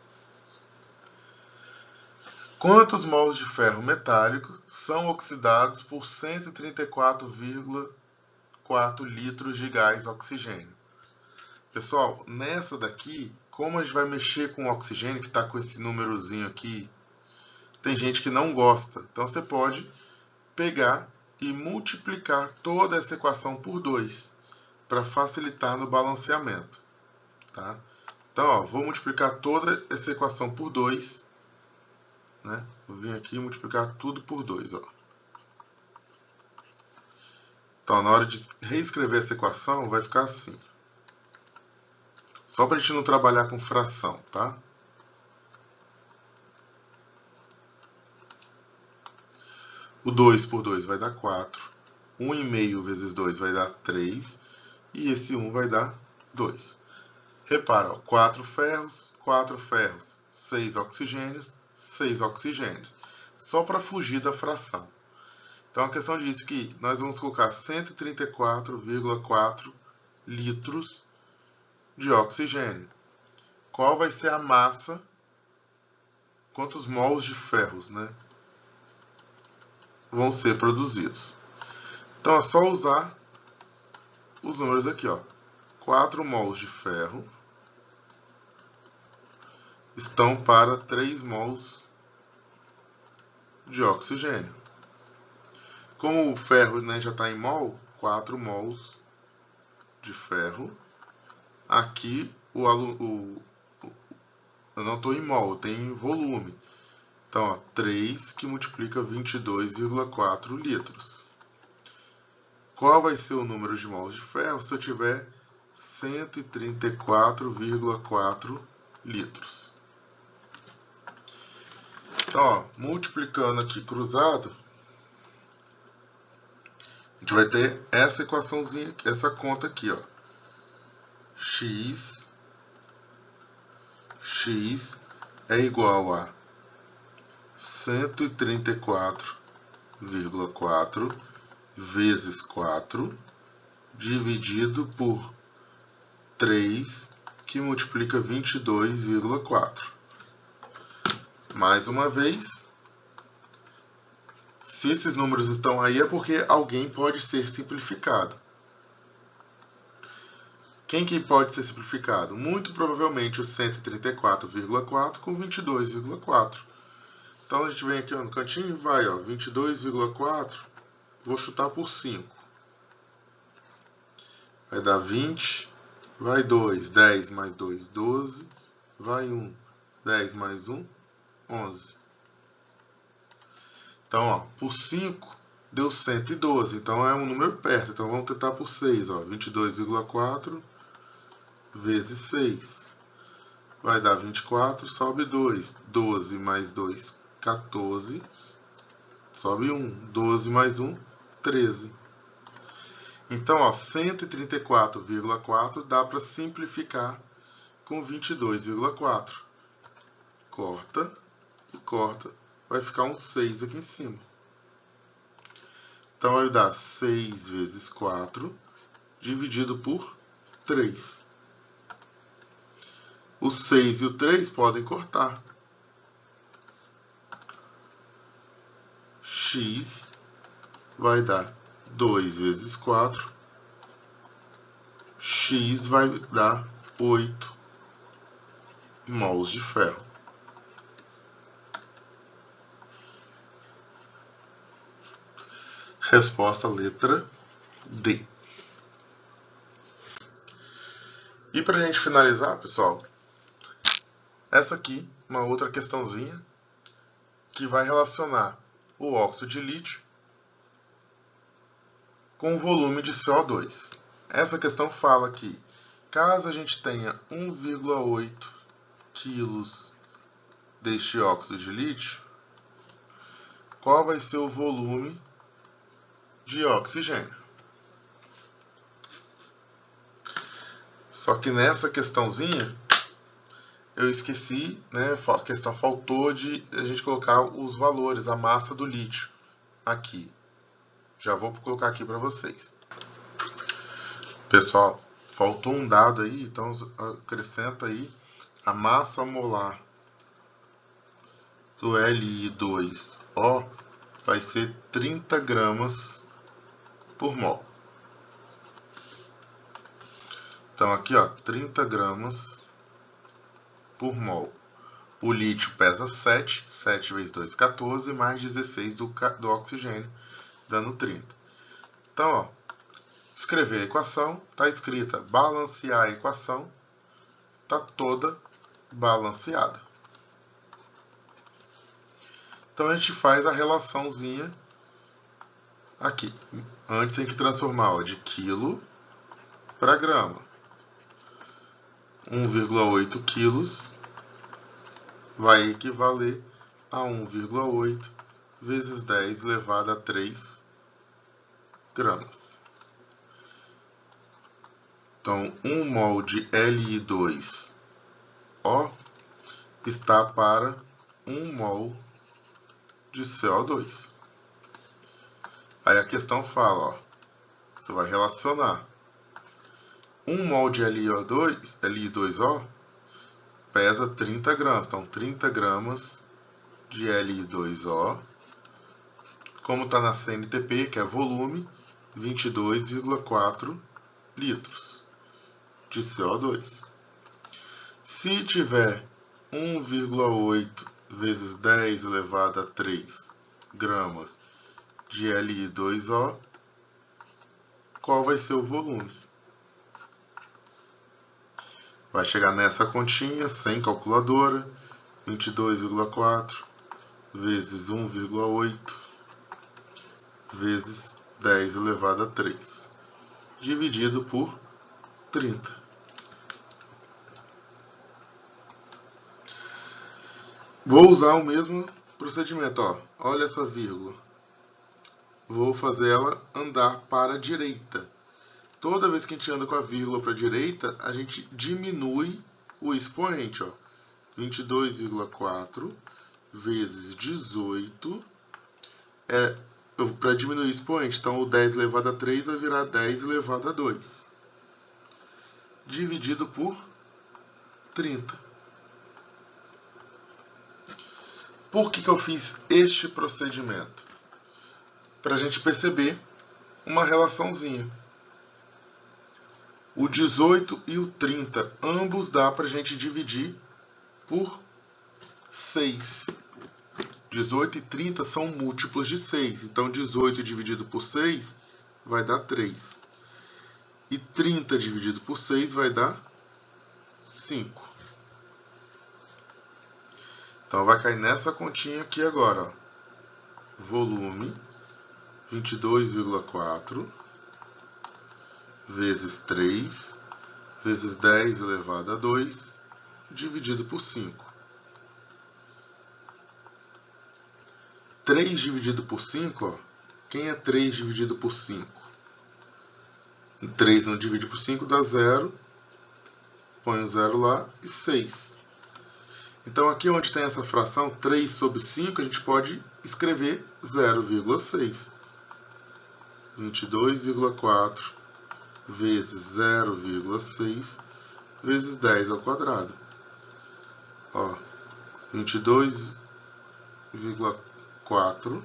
S1: Quantos mols de ferro metálico são oxidados por 134,4 litros de gás oxigênio? Pessoal, nessa daqui, como a gente vai mexer com o oxigênio, que está com esse númerozinho aqui, tem gente que não gosta. Então, você pode pegar e multiplicar toda essa equação por 2, para facilitar no balanceamento. Tá? Então, ó, vou multiplicar toda essa equação por 2. Né? Vou vir aqui e multiplicar tudo por 2. Ó. Então, na hora de reescrever essa equação, vai ficar assim. Só para a gente não trabalhar com fração, tá? O 2 por 2 vai dar 4. 1,5 vezes 2 vai dar 3. E esse 1 vai dar 2. Repara, ó, 4 ferros, 6 oxigênios, 6 oxigênios. Só para fugir da fração. Então, a questão diz que nós vamos colocar 134,4 litros de oxigênio. Qual vai ser a massa? Quantos mols de ferros, né, vão ser produzidos? Então, é só usar os números aqui, ó. 4 mols de ferro estão para 3 mols de oxigênio. Como o ferro, né, já está em mol, 4 mols de ferro. Aqui eu não estou em mol, eu tenho em volume. Então, ó, 3 que multiplica 22,4 litros. Qual vai ser o número de mols de ferro se eu tiver 134,4 litros? Então, ó, multiplicando aqui cruzado, a gente vai ter essa equaçãozinha, essa conta aqui, ó. X é igual a 134,4 vezes 4 dividido por 3, que multiplica 22,4. Mais uma vez, se esses números estão aí é porque alguém pode ser simplificado. Quem que pode ser simplificado? Muito provavelmente o 134,4 com 22,4. Então, a gente vem aqui, ó, no cantinho e vai, ó, 22,4, vou chutar por 5. Vai dar 20, vai 2, 10 mais 2, 12, vai 1, 10 mais 1, 11. Então, ó, por 5 deu 112, então é um número perto. Então, vamos tentar por 6, ó, 22,4 vezes 6. Vai dar 24, sobe 2. 12 mais 2, 14. Sobe 1. 12 mais 1, 13. Então, ó, 134,4 dá para simplificar com 22,4. Corta e corta. Vai ficar um 6 aqui em cima. Então, vai dar 6 vezes 4 dividido por 3. O 6 e o 3 podem cortar. X vai dar 2 vezes 4. X vai dar 8 mols de ferro. Resposta letra D. E para a gente finalizar, pessoal, essa aqui, uma outra questãozinha que vai relacionar o óxido de lítio com o volume de CO2. Essa questão fala que, caso a gente tenha 1,8 quilos deste óxido de lítio, qual vai ser o volume de oxigênio? Só que nessa questãozinha, eu esqueci, né? A questão faltou de a gente colocar os valores, a massa do lítio aqui. Já vou colocar aqui para vocês. Pessoal, faltou um dado aí, então acrescenta aí a massa molar do Li2O vai ser 30 gramas por mol. Então aqui, ó, 30 gramas por mol. O lítio pesa 7, 7 vezes 2, 14, mais 16 do oxigênio, dando 30. Então, ó, escrever a equação, está escrita balancear a equação, está toda balanceada. Então a gente faz a relaçãozinha aqui. Antes tem que transformar, ó, de quilo para grama. 1,8 quilos vai equivaler a 1,8 vezes 10 elevado a 3 gramas. Então, 1 mol de Li2O está para 1 mol de CO2. Aí a questão fala, ó, você vai relacionar 1 mol de Li2O pesa 30 gramas. Então, 30 gramas de Li2O, como está na CNTP, que é volume, 22,4 litros de CO2. Se tiver 1,8 vezes 10 elevado a 3 gramas de Li2O, qual vai ser o volume? Vai chegar nessa continha, sem calculadora, 22,4 vezes 1,8 vezes 10 elevado a 3, dividido por 30. Vou usar o mesmo procedimento, ó. Olha essa vírgula. Vou fazer ela andar para a direita. Toda vez que a gente anda com a vírgula para a direita, a gente diminui o expoente, ó. 22,4 vezes 18 para diminuir o expoente, então o 10 elevado a 3 vai virar 10 elevado a 2, dividido por 30. Por que eu fiz este procedimento? Para a gente perceber uma relaçãozinha. O 18 e o 30, ambos dá para a gente dividir por 6. 18 e 30 são múltiplos de 6. Então, 18 dividido por 6 vai dar 3. E 30 dividido por 6 vai dar 5. Então, vai cair nessa continha aqui agora, ó. Volume 22,4 vezes 3 vezes 10 elevado a 2 dividido por 5. 3 dividido por 5, ó. Quem é 3 dividido por 5? 3 não divide por 5 dá 0. Põe o 0 lá e 6. Então, aqui onde tem essa fração, 3 sobre 5, a gente pode escrever 0,6. 22,4 vezes 0,6 vezes 10 ao quadrado. Ó, 22,4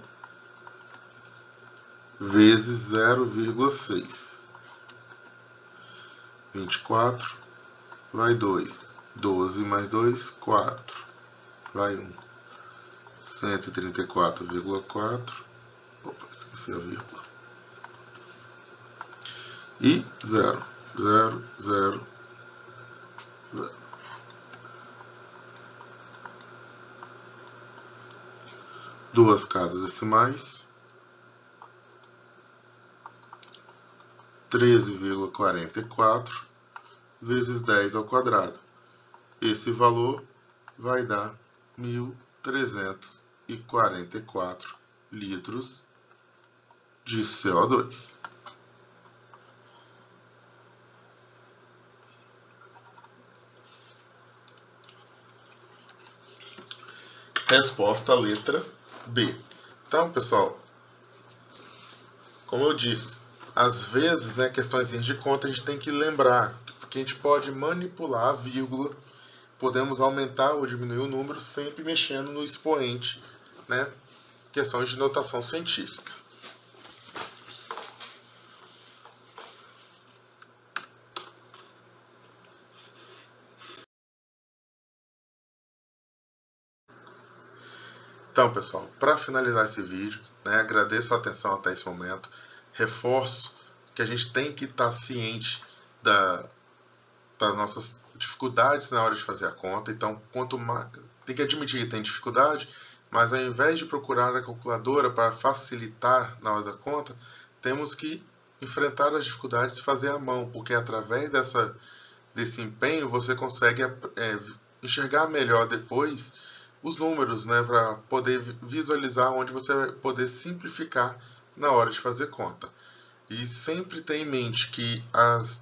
S1: vezes 0,6. 24 vai 2. 12 mais 2, 4. Vai 1. 134,4. Opa, esqueci a vírgula. E 0. 0, 0, 0. Duas casas decimais. 13,44 vezes 10 ao quadrado. Esse valor vai dar 1.344 litros de CO2. Resposta letra B. Então, pessoal, como eu disse, às vezes, né, questões de conta a gente tem que lembrar que a gente pode manipular a vírgula, podemos aumentar ou diminuir o número sempre mexendo no expoente, né, questões de notação científica. Então, pessoal, para finalizar esse vídeo, né, agradeço a atenção até esse momento, reforço que a gente tem que estar ciente das nossas dificuldades na hora de fazer a conta. Então, quanto mais, tem que admitir que tem dificuldade, mas ao invés de procurar a calculadora para facilitar na hora da conta, temos que enfrentar as dificuldades e fazer à mão, porque através desse empenho você consegue enxergar melhor depois os números, né, para poder visualizar onde você vai poder simplificar na hora de fazer conta. E sempre tenha em mente que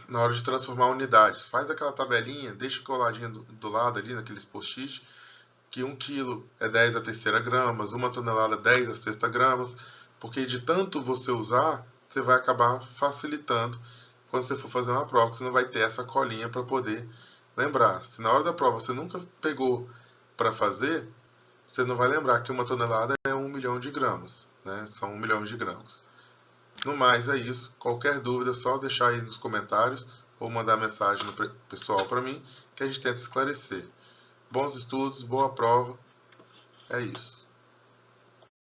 S1: na hora de transformar unidades, faz aquela tabelinha, deixa coladinha do lado ali, naqueles post-it, que 1 quilo é 10 a terceira gramas, 1 tonelada 10 a sexta gramas, porque de tanto você usar, você vai acabar facilitando quando você for fazer uma prova, você não vai ter essa colinha para poder lembrar. Se na hora da prova você nunca pegou para fazer, você não vai lembrar que 1 tonelada é 1 milhão de gramas, né? São 1 milhão de gramas. No mais é isso. Qualquer dúvida é só deixar aí nos comentários ou mandar mensagem no pessoal para mim que a gente tenta esclarecer. Bons estudos, boa prova. É isso.